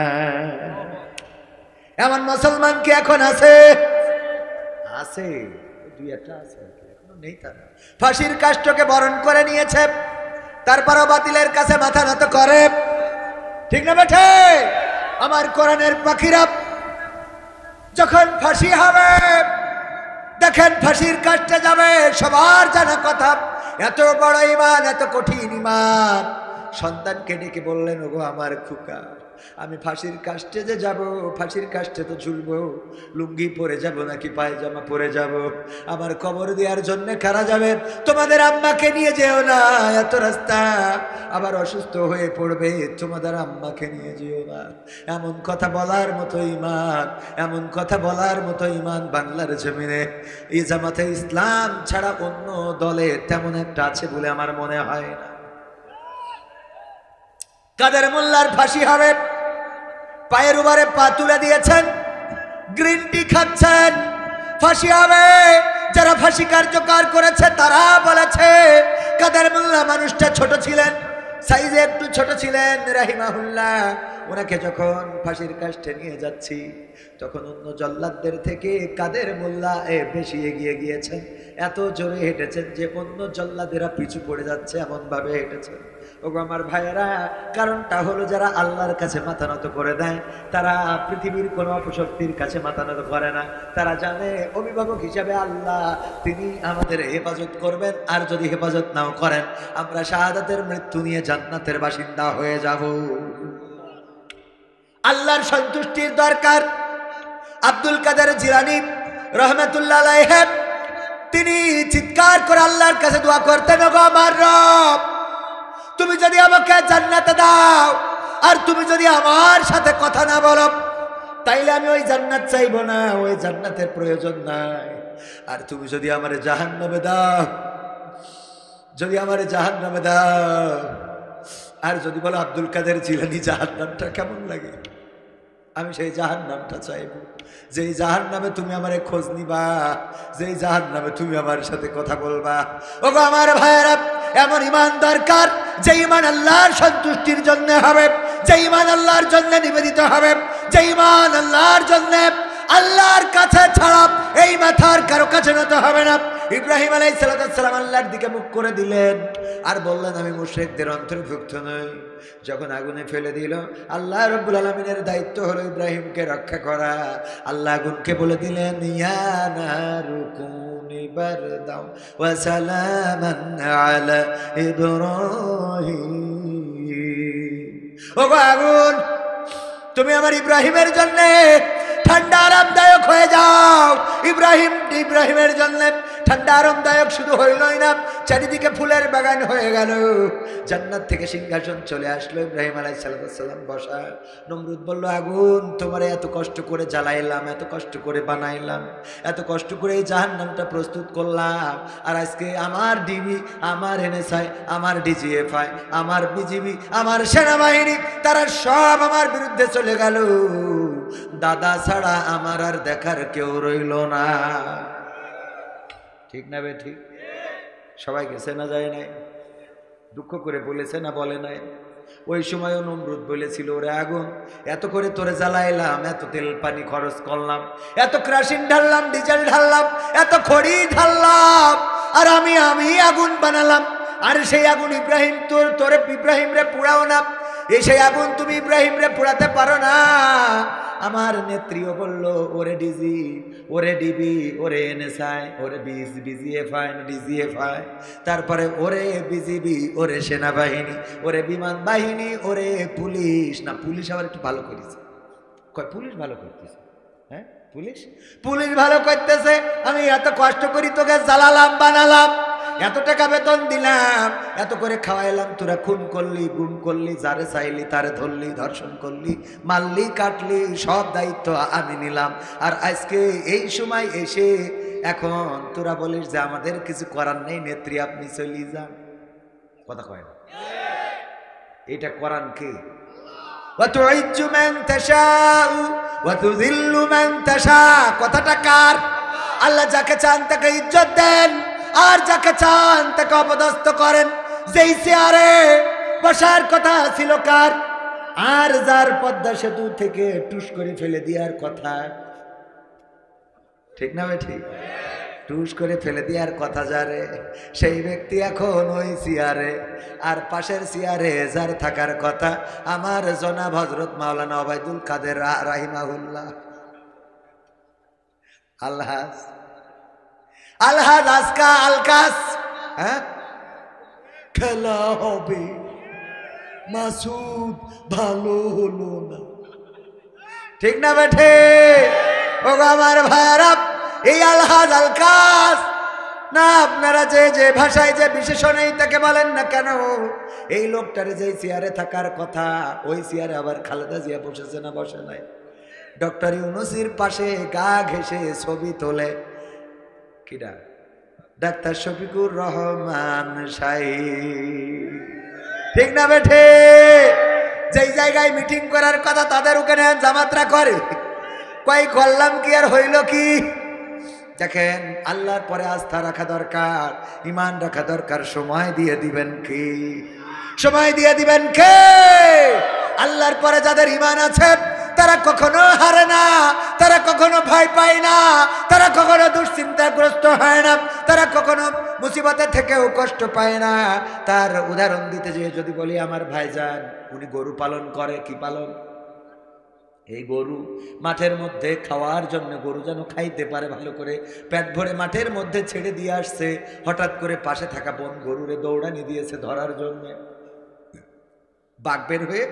এমন মুসলমান কি এখন আছে? আছে, দুই একটা আছে, এখনো নেই তারা। ফাঁসির কাষ্ঠকে বরণ করে নিয়েছে, তারপরও বাতিলের কাছে মাথা নত করে। ঠিক না বেঠে? আমার কোরআনের পাখিরা যখন ফাঁসি হবে, দেখেন ফাঁসির কাজটা যাবে, সবার জানা কথা, এত বড় ঈমান, এত কঠিন ঈমান। সন্তানকে ডেকে বললেন, ওগো আমার খোকা, আমি ফাঁসির কাষ্টে যে যাব, ফাঁসির কাষ্টে তো ঝুলবো, লুঙ্গি পরে যাব নাকি পায়জামা পরে যাব? আমার কবর দেওয়ার জন্য কারা যাবে? তোমাদের আম্মাকে নিয়ে যেও না, এত রাস্তা, আবার অসুস্থ হয়ে পড়বে, তোমাদের আম্মাকে নিয়ে যেও না। এমন কথা বলার মতো ঈমান, এমন কথা বলার মতো ঈমান বাংলার জমিনে এই জামাতে ইসলাম ছাড়া অন্য দলে তেমন একটা আছে বলে আমার মনে হয় না। কাদের মোল্লার ফাঁসি হবে, পায়ের উপরে পা তুলে দিয়েছেন, গ্রিন টি খাচ্ছেন, ফাঁসি হবে। যারা ফাঁসি কার্যকর করেছে তারা বলেছে কাদের মোল্লা মানুষটা ছোট ছিলেন, সাইজে একটু ছোট ছিলেন রাহিমাহুল্লাহ। ওনাকে যখন ফাঁসির কাষ্ঠে নিয়ে যাচ্ছি, তখন অন্য জল্লাদদের থেকে কাদের মোল্লা বেশি এগিয়ে গিয়েছেন, এত জোরে হেঁটেছেন যে অন্য জল্লাদেরা পিছু পড়ে যাচ্ছে, এমন ভাবে হেঁটেছেন। ওগো আমার ভাইয়েরা, কারণটা হলো যারা আল্লাহর কাছে মাথা নত করে দেয়, তারা পৃথিবীর কোনো অপশক্তির কাছে মাথা নত করে না। তারা জানে অভিভাবক হিসাবে আল্লাহ, তিনি আমাদের হেফাজত করবেন, আর যদি হেফাজত নাও করেন, আমরা শাহাদাতের মৃত্যু নিয়ে জান্নাতের বাসিন্দা হয়ে যাব। আল্লাহর সন্তুষ্টির দরকার। আব্দুল কাদের জিলানী রহমাতুল্লাহ আলাইহি তিনি চিৎকার করে আল্লাহর কাছে দোয়া করতেন, ওগো আমার রব, তুমি যদি আমাকে জান্নাতে দাও, আর তুমি যদি আমার সাথে কথা না বলো, তাইলে আমি ওই জান্নাত চাইবো না, ওই জান্নাতের প্রয়োজন নাই। আর তুমি যদি আমারে জাহান্নামে দাও, যদি আমারে জাহান্নামে দাও, আর যদি বলো আব্দুল কাদের জিলানী জাহান্নামটা কেমন লাগে, আমি সেই জাহান্নামটা চাইব, যেই জাহান্নামে তুমি আমারে খোঁজ নিবা, যেই জাহান্নামে তুমি আমার সাথে কথা বলবা। ওগো আমার ভাইয়েরা, এমন ঈমান দরকার যে ঈমান আল্লাহর সন্তুষ্টির জন্য হবে, যে ঈমান আল্লাহর জন্য নিবেদিত হবে, যে ঈমান আল্লাহর জন্য আল্লাহর কাছে ছাড়া এই মাথার কারো কাছে নত হবে না। ইব্রাহিম আলাইহিস সালাম আল্লাহর দিকে মুখ করে দিলেন আর বললেন, আমি মুশরিকদের অন্তর্ভুক্ত নই। যখন আগুনে ফেলে দিল, আল্লাহ রাব্বুল আলামিনের দায়িত্ব হলো ইব্রাহিমকে রক্ষা করা। আল্লাহ আগুনকে বলে দিলেন, ইয়া নারু কুনি বারদাও ওয়া সালামান আলা ইব্রাহিম। ওগো আগুন, তুমি আমার ইব্রাহিমের জন্য ঠান্ডা আরামদায়ক হয়ে যাও। ইব্রাহিমের জন্য ঠান্ডা আরামদায়ক শুধু হইলই না, চারিদিকে ফুলের বাগান হয়ে গেল। জান্নাত থেকে সিংহাসন চলে আসলো, ইব্রাহিম আলাইহিস সালাম বসা। নমরুদ বলল, আগুন, তোমারে এত কষ্ট করে জ্বালাইলাম, এত কষ্ট করে বানাইলাম, এত কষ্ট করে এই জাহান্নামটা প্রস্তুত করলাম, আর আজকে আমার ডিবি, আমার এনএসআই, আমার ডিজিএফআই, আমার বিজিবি, আমার সেনাবাহিনী, তারা সব আমার বিরুদ্ধে চলে গেল। দাদা ছাড়া আমার আর দেখার কেউ রইল না। ঠিক না বে ঠিক? সবাই গেছে না যায় নাই? দুঃখ করে বলেছে না বলে নাই? ওই সময় নমরুদ বলেছিল, ওরে আগুন, এত করে তোরে জ্বালাইলাম, এত তেল পানি খরচ করলাম, এত কেরোসিন ঢাললাম, ডিজেল ঢাললাম, এত খড়ি ঢাললাম, আর আমি আগুন বানালাম, আর সেই আগুন ইব্রাহিম তোরে ইব্রাহিম রে পুড়াও না, এই সেই আগুন তুমি ইব্রাহিম রে পুড়াতে পারো না। আমার নেত্রীও বলল, ওরে ডিজি, ওরে ডিবি, ওরে এনএসআই, ওরে বিজিএফআই, ডিজিএফআই, তারপরে ওরে বিজিবি, ওরে সেনাবাহিনী, ওরে বিমান বাহিনী, ওরে পুলিশ। না, পুলিশ আবার একটু ভালো করেছে, কয় পুলিশ ভালো করতেছে। হ্যাঁ, পুলিশ ভালো করতেছে। আমি এত কষ্ট করি তোকে জ্বালালাম, বানালাম, এত টাকা বেতন দিলাম, এত করে খাওয়াইলাম, তোরা খুন করলি, গুম করলি, যারে চাইলি তারে ধরলি, ধর্ষণ করলি, মারলি, কাটলি, সব দায়িত্ব আমি নিলাম। আর আজকে এই সময় এসে এখন তোরা বলিস যে আমাদের কিছু করার নেই, নেত্রী আপনি চলি যান। কথা কয় না? এটা কোরআন কি? ওয়াতুইজ্জু মান তাশাউ ওয়া তুযিল্লু মান তাশা। কথাটা কার? আল্লাহ যাকে চান তাকে ইজ্জত দেন, আর যাকে চান তাকে অপদস্থ করেন। যেই চেয়ারে বসার কথা ছিল কার, আর যার পদ্মা সেতু থেকে টুস করে ফেলে দেওয়ার কথা, ঠিক না ভাই? ঠিক, টুস করে ফেলে দেওয়ার কথা যারে, সেই ব্যক্তি এখন ওই চেয়ারে। আর পাশের চেয়ারে যার থাকার কথা আমার জনাব হযরত মাওলানা ওবায়দুল কাদের রাহিমাহুল্লাহ। আলহাজ আজকা আলকাস, হ্যাঁ, খেলা হবে, মাসুদ ভালো হলো না, ঠিক না বেঠে? ও আমার ভাইরা, এই আলহাজ আলকাস না, আপনারা যে ভাষায় যে বিশেষণেই তাকে বলেন না কেন, এই লোকটার যে চেয়ারে থাকার কথা, ওই চেয়ারে আবার খালেদা জিয়া বসেছে না বসে নাই? ডক্টর ইউনূসের পাশে গা ঘেঁষে ছবি তোলে কিরা? ডাক্তার শফিকুর রহমান সাহেব, ঠিক না বেঠে? যেই জায়গায় মিটিং করার কথা তাদের ওখানে জামাতরা করে। কই করলাম কি আর হইল কি? দেখেন, আল্লাহর পরে আস্থা রাখা দরকার, ইমান রাখা দরকার। সময় দিয়ে দিবেন কি? সময় দিয়ে দিবেন কে? আল্লাহর পরে যাদের ইমান আছে তারা কখনো হারে না, তারা কখনো ভয় পায় না, তারা কখনো দুশ্চিন্তাগ্রস্ত হয় না, তারা কখনো মুসিবতে থেকেও কষ্ট পায় না। তার উদাহরণ দিতে যেয়ে যদি বলি, আমার ভাইজান উনি গরু পালন করে। কি পালন? এই গরু মাঠের মধ্যে খাওয়ার জন্য, গরু যেন খাইতে পারে ভালো করে, পেট ভরে মাঠের মধ্যে ছেড়ে দিয়ে আসছে। হঠাৎ করে পাশে থাকা বন গরুরে দৌড়ানি দিয়েছে ধরার জন্য। বাঘ বের হয়ে,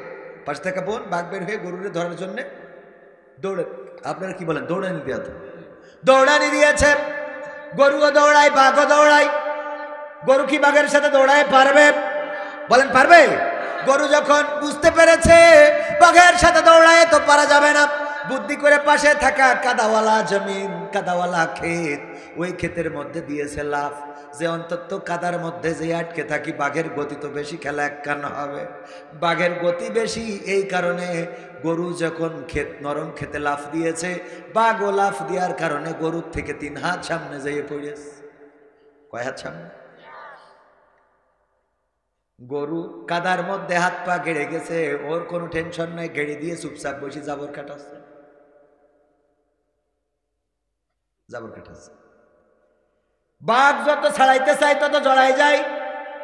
পাশে থাকা বন বাঘ বের হয়ে গরুরে ধরার জন্য দৌড়ে, আপনারা কি বলেন, দৌড়ানি দেওয়া? তো দৌড়ানি দিয়েছে। গরুও দৌড়ায়, বাঘও দৌড়ায়। গরু কি বাঘের সাথে দৌড়ায় পারবে? বলেন পারবে? গরু যখন বুঝতে পেরেছে বাঘের সাথে দৌড়ায় তো পারা যাবে না, বুদ্ধি করে পাশে থাকা কাদাওয়ালা জমিন, কাদাওয়ালা ক্ষেত, ওই ক্ষেতের মধ্যে দিয়েছে লাফ, যে অন্তত কাদার মধ্যে যে আটকে থাকি, বাঘের গতি তো বেশি, খেলা এক কান হবে। বাঘের গতি বেশি, এই কারণে গরু যখন ক্ষেত নরম খেতে লাফ দিয়েছে, বাঘও লাফ দেওয়ার কারণে গরুর থেকে 3 হাত সামনে যেয়ে পড়েছে। কয় হাত সামনে? গরু কাদার মধ্যে হাত পা গেড়ে গেছে, ওর কোনো টেনশন নাই, গেড়ে দিয়ে চুপচাপ বসে জাবর কাটাচ্ছে, জাবর কাটাচ্ছে। বাঘ যত ছাড়াইতে চাই তত জড়াই যায়।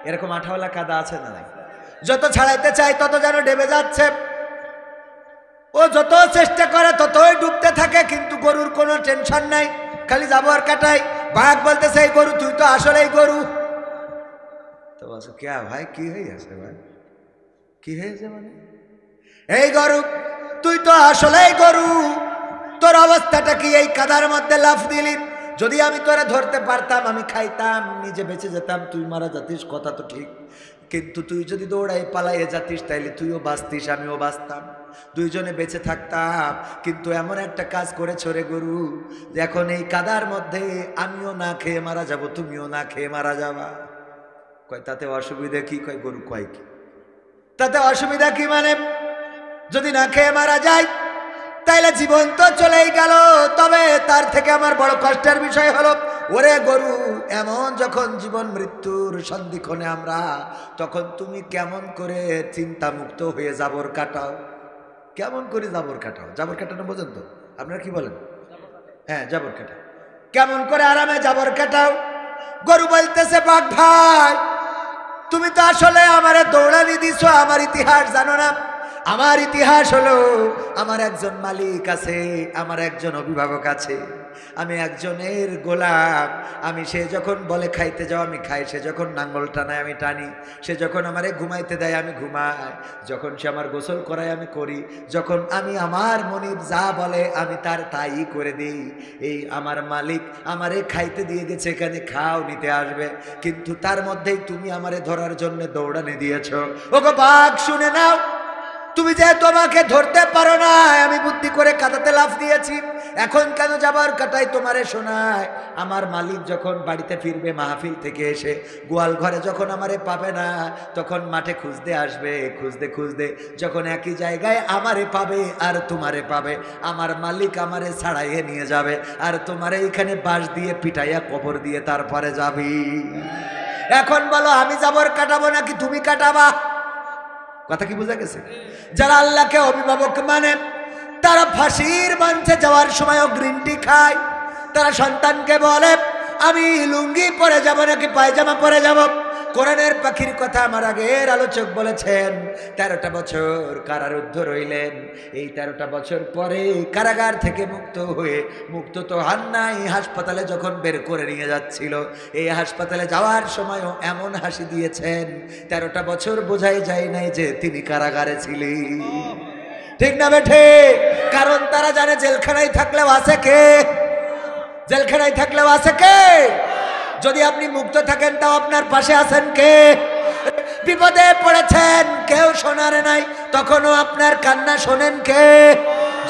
এরকম আঠাওয়ালা কাদা আছে না নাই? যত ছাড়াইতে চাই তত যেন ডেবে যাচ্ছে। ও যত চেষ্টা করে ততই ডুবতে থাকে, কিন্তু গরুর কোনো টেনশন নাই, খালি জাবর কাটাই। বাঘ বলতেছে, এই গরু তুই তো আসলেই গরু। তো বলছে, কে ভাই, কি হয়ে গেছে ভাই? কি হয়েছে মানে? এই গরু, তুই তো আসলেই গরু, তোর অবস্থাটা কি? এই কাদার মধ্যে লাফ দিলি, যদি আমি তোরা ধরতে পারতাম, আমি খাইতাম, নিজে বেঁচে যেতাম, তুই মারা যাতিস, কথা তো ঠিক। কিন্তু তুই যদি দৌড়াই পালাইয়ে যাতিস, তাইলে তুইও বাঁচতিস, আমিও বাঁচতাম, দুইজনে বেঁচে থাকতাম। কিন্তু এমন একটা কাজ করেছ রে গরু, এখন এই কাদার মধ্যে আমিও না খেয়ে মারা যাব, তুমিও না খেয়ে মারা যাবা। কয় তাতে অসুবিধা কি? কয় গরু কয় কি তাতে অসুবিধা কি? মানে যদি না খেয়ে মারা যায় তাইলে জীবন তো চলেই গেল, তবে তার থেকে আমার বড় কষ্টের বিষয় হলো, ওরে গরু, এমন যখন জীবন মৃত্যুর সন্ধিক্ষণে আমরা, তখন তুমি কেমন করে চিন্তা মুক্ত হয়ে জাবর কাটাও? কেমন করে জাবর কাটাও? জাবর কাটানো বোঝেন তো আপনারা? কি বলেন? হ্যাঁ, জাবর কাটাও। কেমন করে আরামে জাবর কাটাও? গরু বলতেছে, বাঘ ভাই তুমি তো আসলে আমারে দৌড়ানি দিছো, আমার ইতিহাস জানো না। আমার ইতিহাস হলো, আমার একজন মালিক আছে, আমার একজন অভিভাবক আছে, আমি একজনের গোলাম। আমি সে যখন বলে খাইতে যাও আমি খাই, সে যখন নাঙ্গল টানায় আমি টানি, সে যখন আমারে ঘুমাইতে দেয় আমি ঘুমাই, যখন সে আমার গোসল করায় আমি করি, যখন আমি আমার মনিব যা বলে আমি তার তাই করে দিই। এই আমার মালিক আমারে খাইতে দিয়ে গেছে, এখানে খাও নিতে আসবে, কিন্তু তার মধ্যেই তুমি আমারে ধরার জন্য দৌড়ানি দিয়েছ। ওগো বাঘ শুনে নাও, তুমি যে তোমাকে ধরতে পারো না, আমি বুদ্ধি করে কাঁদাতে লাফ দিয়েছি, এখন কেন যাবার কাটাই তোমারে শোনায়। আমার মালিক যখন বাড়িতে ফিরবে মাহফিল থেকে এসে, গোয়াল ঘরে যখন আমারে পাবে না, তখন মাঠে খুঁজতে আসবে, খুঁজতে খুঁজতে যখন একই জায়গায় আমারে পাবে আর তোমারে পাবে, আমার মালিক আমারে ছাড়াইয়ে নিয়ে যাবে, আর তোমারে এখানে বাঁশ দিয়ে পিটাইয়া কবর দিয়ে তারপরে যাবি। এখন বলো আমি যাবর কাটাবো নাকি তুমি কাটাবা? কথা কি বোঝা গেছে? যারা আল্লাহকে অভিভাবক মানে, তারা ফাঁসির মঞ্চে যাওয়ার সময়ও গ্রিন টি খায়। তারা সন্তানকে বলে আমি লুঙ্গি পরে যাব নাকি পায়জামা পরে যাব। কোরআনের পাখির কথা আমার আগের আলোচক বলেছেন, 13টা বছর কারারুদ্ধ রইলেন। এই 13টা বছর পরে কারাগার থেকে মুক্ত হয়ে, মুক্ত তো হান নাই, হাসপাতালে যখন বের করে নিয়ে যাচ্ছিল, এই হাসপাতালে যাওয়ার সময়ও এমন হাসি দিয়েছেন, 13টা বছর বোঝাই যায় নাই যে তিনি কারাগারে ছিলেন। ঠিক না বেঠে? কারণ তারা জানে জেলখানায় থাকলেও আছে কে? জেলখানায় থাকলেও আছে কে? যদি আপনি মুক্ত থাকেন তাও আপনার পাশে আছেন কে? বিপদে পড়েছেন কেউ শোনার নাই, তখনও আপনার কান্না শোনেন কে?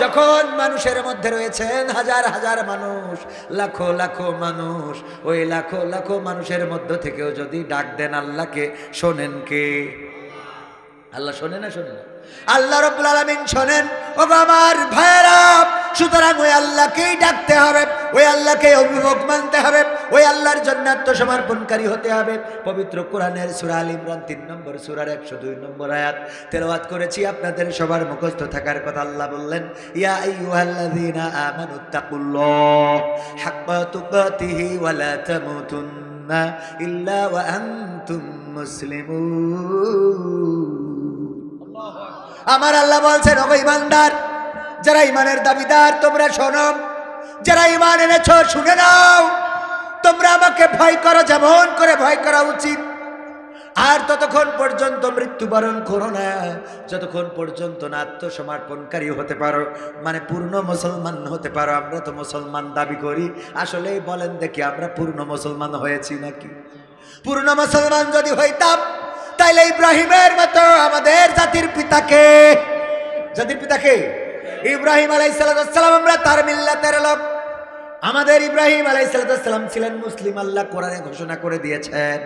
যখন মানুষের মধ্যে রয়েছেন হাজার হাজার মানুষ, লাখো লাখো মানুষ, ওই লাখো লাখো মানুষের মধ্য থেকেও যদি ডাক দেন আল্লাহকে, শোনেন কে? আল্লাহ শোনে না? শোনে না? আল্লাহ রাব্বুল আলামিন শোনেন। ও আমার ভাইরা, সুতরাং ওই আল্লাহকেই ডাকতে হবে, ওই আল্লাহকে অভিভাবক মানতে হবে, ওই আল্লাহর জন্য আত্মসমর্পণকারী হতে হবে। পবিত্র কোরআনের সূরা আল ইমরান 3 নম্বর সূরার 102 নম্বর আয়াত তেলাওয়াত করেছি, আপনাদের সবার মুখস্থ থাকার কথা। আল্লাহ বললেন, ইয়া আইয়ুহাল্লাযীনা আমানুত্তাকুল্লাহ হাক্কা তুকাতিহি ওয়া লা তামুতুন্না ইল্লা ওয়া আনতুম মুসলিমুন। আমার আল্লাহ বলছেন, ওগো ঈমানদার, যারা ঈমানের দাবিদার তোমরা শোনো, যারা ঈমান এনেছো শুনে নাও, তোমরা আমাকে ভয় করো যেমন করে ভয় করা উচিত। আর ততক্ষণ পর্যন্ত মৃত্যুবরণ করো না, যতক্ষণ পর্যন্ত না আত্মসমর্পণকারী হতে পারো, মানে পূর্ণ মুসলমান হতে পারো। আমরা তো মুসলমান দাবি করি, আসলে বলেন দেখি আমরা পূর্ণ মুসলমান হয়েছি নাকি? পূর্ণ মুসলমান যদি হইতাম, তাইলে ইব্রাহিমের মতো আমাদের জাতির পিতাকে, জাতির পিতাকে ইব্রাহিম আলাইহিস সালাম, আমরা তার মিল্লাতের লোক। আমাদের ইব্রাহিম আলাইহিস সালাম ছিলেন মুসলিম। আল্লাহ কোরআনে ঘোষণা করে দিয়েছেন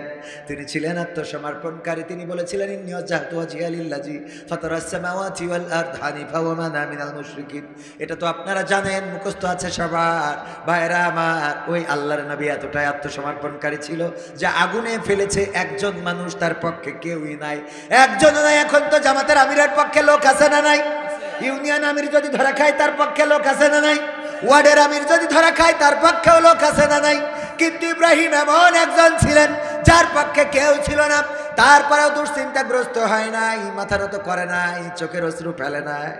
তিনি ছিলেন আত্মসমর্পণকারী। তিনি বলেছিলেন, ইন্নী ওয়াজজাহতু ওয়াজহিয়া লিল্লাযী ফাতারাস সামাওয়াতি ওয়াল আরদ হানিফা ওয়া মা আনা মিনাল মুশরিকিন। এটা তো আপনারা জানেন, মুখস্থ আছে সবার। ভাইরা আমার, ওই আল্লাহর নবী এতটাই আত্মসমর্পণকারী ছিল যে আগুনে ফেলেছে একজন মানুষ, তার পক্ষে কেউই নাই, একজনও নাই। এখন তো জামাতের আমিরের পক্ষে লোক আছে না নাই? ইউনিয়ন আমির যদি ধরা খায় তার পক্ষে লোক আছে না নাই? ওয়ার্ডের আমির যদি ধরা খায় তার পক্ষেও লোক আছে না নাই? কিন্তু ইব্রাহিম এমন একজন ছিলেন যার পক্ষে কেউ ছিল না, তারপরেও দুশ্চিন্তাগ্রস্ত হয় নাই, মাথা নত করে নাই, চোখের অশ্রু ফেলে নাই,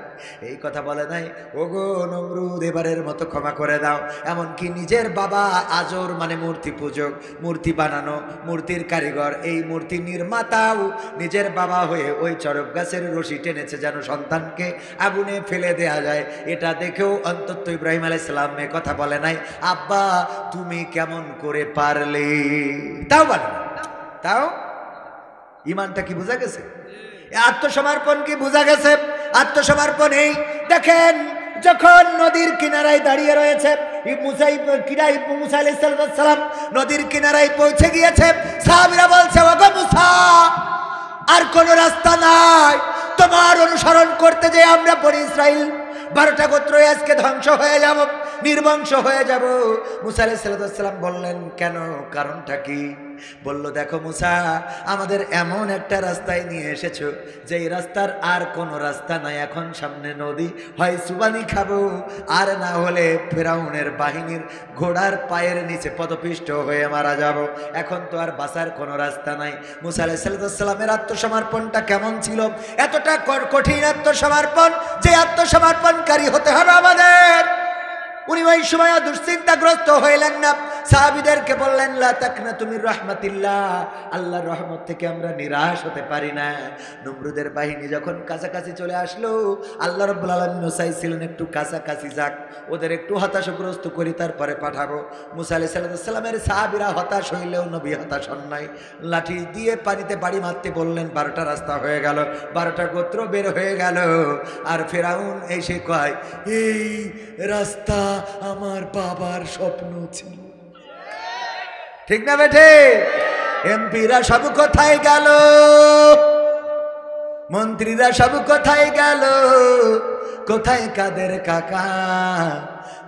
এই কথা বলে নাই, ওগো নমরুদ এবারের মতো ক্ষমা করে দাও। এমনকি নিজের বাবা আজর, মানে মূর্তি পূজক, মূর্তি বানানো, মূর্তির কারিগর, এই মূর্তি নির্মাতাও নিজের বাবা হয়ে ওই চরক গাছের রশি টেনেছে যেন সন্তানকে আগুনে ফেলে দেয়া যায়। এটা দেখেও অন্তত ইব্রাহিম আলাইহিস সালাম কথা বলে নাই, আব্বা তুমি কেমন করে পারলে? তাও বলে না। তাও ইমানটা কি বোঝা গেছে? আত্মসমর্পণ কি বোঝা গেছে? আত্মসমর্পণ এই দেখেন, যখন নদীর কিনারায় দাঁড়িয়ে রয়েছে মুসা আলাইহিস সালাম, নদীর কিনারায় পৌঁছে গিয়েছে, সাহাবীরা বলছে, ওগো মুসা আর কোন রাস্তা নাই তোমার অনুসরণ করতে, যে আমরা বনি ইসরাইল 12টা গোত্রই আজকে ধ্বংস হয়ে যাব, নির্বংশ হয়ে যাব। মুসা আলাইহিস সালাম বললেন, কেন, কারণটা কি? বলল, দেখো মুসা, আমাদের এমন একটা রাস্তায় নিয়ে এসেছো যে এই রাস্তার আর কোনো রাস্তা নাই। এখন সামনে নদী, হয় সুবানি খাবো, আর না হলে ফেরাউনের বাহিনীর ঘোড়ার পায়ের নিচে পদপিষ্ট হয়ে মারা যাব। এখন তো আর বাঁচার কোনো রাস্তা নাই। মুসা আলাইহিস সালামের আত্মসমর্পণটা কেমন ছিল? এতটা কঠিন আত্মসমর্পণ, যে আত্মসমর্পণকারী হতে হবে আমাদের। উনি ওই সময় দুশ্চিন্তাগ্রস্ত হইলেন না, সাহাবীদেরকে বললেন, লা তাকনাতু মির রাহমাতিল্লাহ, আল্লাহর রহমত থেকে আমরা নিরাশ হতে পারি না। নমরুদের বাহিনী যখন কাছাকাছি চলে আসলো, আল্লাহ রাব্বুল আলামিন চাইছিলেন একটু কাছাকাছি যাক, ওদের একটু হতাশাগ্রস্ত করি, তারপরে পাঠাবো। মুসা আলাইহিস সালামের সাহাবীরা হতাশ হইলেও নবী হতাশ হন নাই। লাঠি দিয়ে পানিতে বাড়ি মারতে বললেন, 12টা রাস্তা হয়ে গেল, 12টা গোত্র বের হয়ে গেল। আর ফেরাউন এসে কয়, এই রাস্তা আমার বাবার স্বপ্ন ছিল। ঠিক না বেঠে? এমপিরা সব কোথায় গেল? মন্ত্রীরা সব কোথায় গেল? কোথায় কাদের কাকা?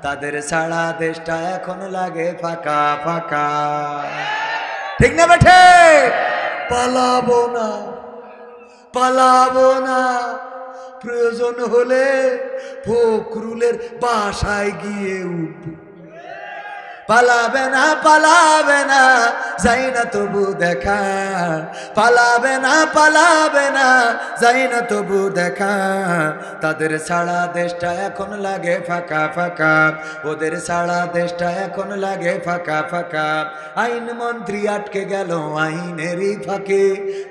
তাদের ছাড়া দেশটা এখন লাগে ফাঁকা ফাঁকা। ঠিক না বেঠে? পালাবো না, পালাবো না, প্রয়োজন হলে ফখরুলের বাসায় গিয়ে উঠব। পালাবে না, পালাবে না, যাই না তবু দেখা। পালাবে না, পালাবে না, যাই না তবু দেখা। তাদের ছাড়া দেশটা এখন লাগে ফাঁকা ফাঁকা, ওদের ছাড়া দেশটা এখন লাগে ফাঁকা ফাঁকা। আইন মন্ত্রী আটকে গেল আইনেরই ফাঁকে,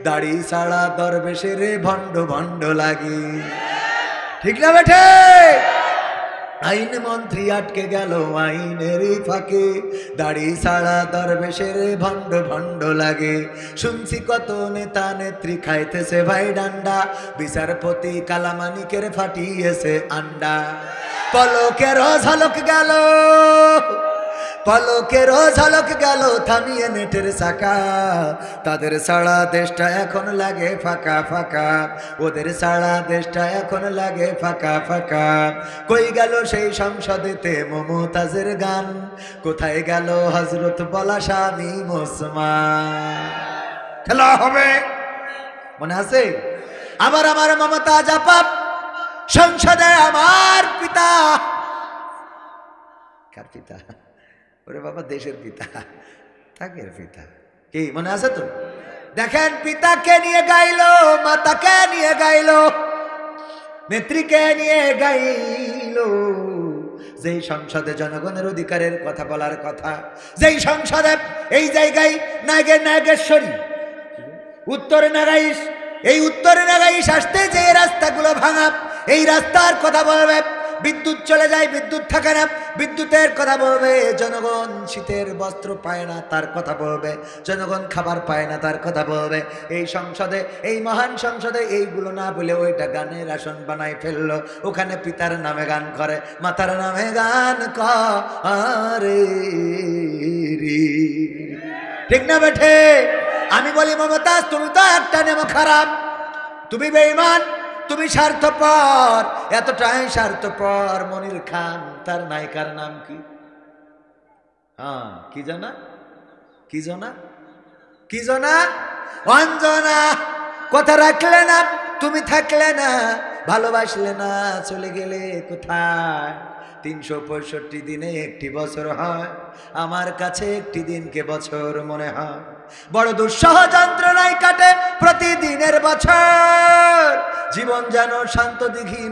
দাড়ি ছাড়া দরবেশের ভণ্ড ভণ্ড লাগে। ঠিক না বেঠে? আইন মন্ত্রী আটকে গেল আইনেরই ফাঁকে, দাড়ি ছাড়া দরবেশের ভণ্ড ভণ্ড লাগে। শুনছি কত নেতা নেত্রী খাইতেছে ভাই ডান্ডা, বিচারপতি কালামানিকের ফাটিয়েছে আন্ডা। পলকেরও ঝলক গেল, পলকেরও ঝলক গেল, থামিয়ে নেটের চাকা। তাদের ছাড়া দেশটা এখন লাগে ফাঁকা ফাঁকা, ওদের ছাড়া দেশটা এখন লাগে ফাঁকা ফাঁকা। কই গেল সেই সংসদেতে মমতাজের গান? কোথায় গেল হযরত বলা স্বামী ওসমান? খেলা হবে, মনে আছে? আবার আমার মমতাজ আপা সংসদে, আমার পিতা, কার পিতা? ওরে বাবা, দেশের পিতা, তাকের পিতা। কি মনে আছে তো? দেখেন, পিতাকে নিয়ে গাইলো, মাতাকে নিয়ে গাইলো, নেত্রীকে নিয়ে গাইলো। যেই সংসদে জনগণের অধিকারের কথা বলার কথা, যেই সংসদে, এই জায়গায় নাগেশ্বরী, উত্তরে নাগাইশ, এই উত্তরে নাগাইশ আসতে যে রাস্তাগুলো ভাঙা, এই রাস্তার কথা বলবে। বিদ্যুৎ চলে যায়, বিদ্যুৎ থাকে না, বিদ্যুতের কথা বলবে। জনগণ শীতের বস্ত্র পায় না, তার কথা বলবে। জনগণ খাবার পায় না, তার কথা বলবে। এই সংসদে, এই মহান সংসদে এইগুলো না বলে ওইটা গানের আসন বানাই ফেললো। ওখানে পিতার নামে গান করে, মাতার নামে গান করে। ঠিক না বেঠে? আমি বলি, মমতাজ, তুমি তো একটা নেমো খারাপ, তুমি বেঈমান, তুমি স্বার্থপর, এতটাই স্বার্থপর। মনির খান, তার নায়িকার নাম কি? হ্যাঁ, কি জানা? কি জানা? কি জানা? অঞ্জনা। কথা রাখলে না, তুমি থাকলে না, ভালোবাসলে না, চলে গেলে কোথায়? 365 দিনে একটি বছর হয়, আমার কাছে একটি দিনকে বছর মনে হয়। বড় দুঃসহ যন্ত্রণায় কাটে প্রতিদিনের বছর। জীবন যেন শান্ত দিঘি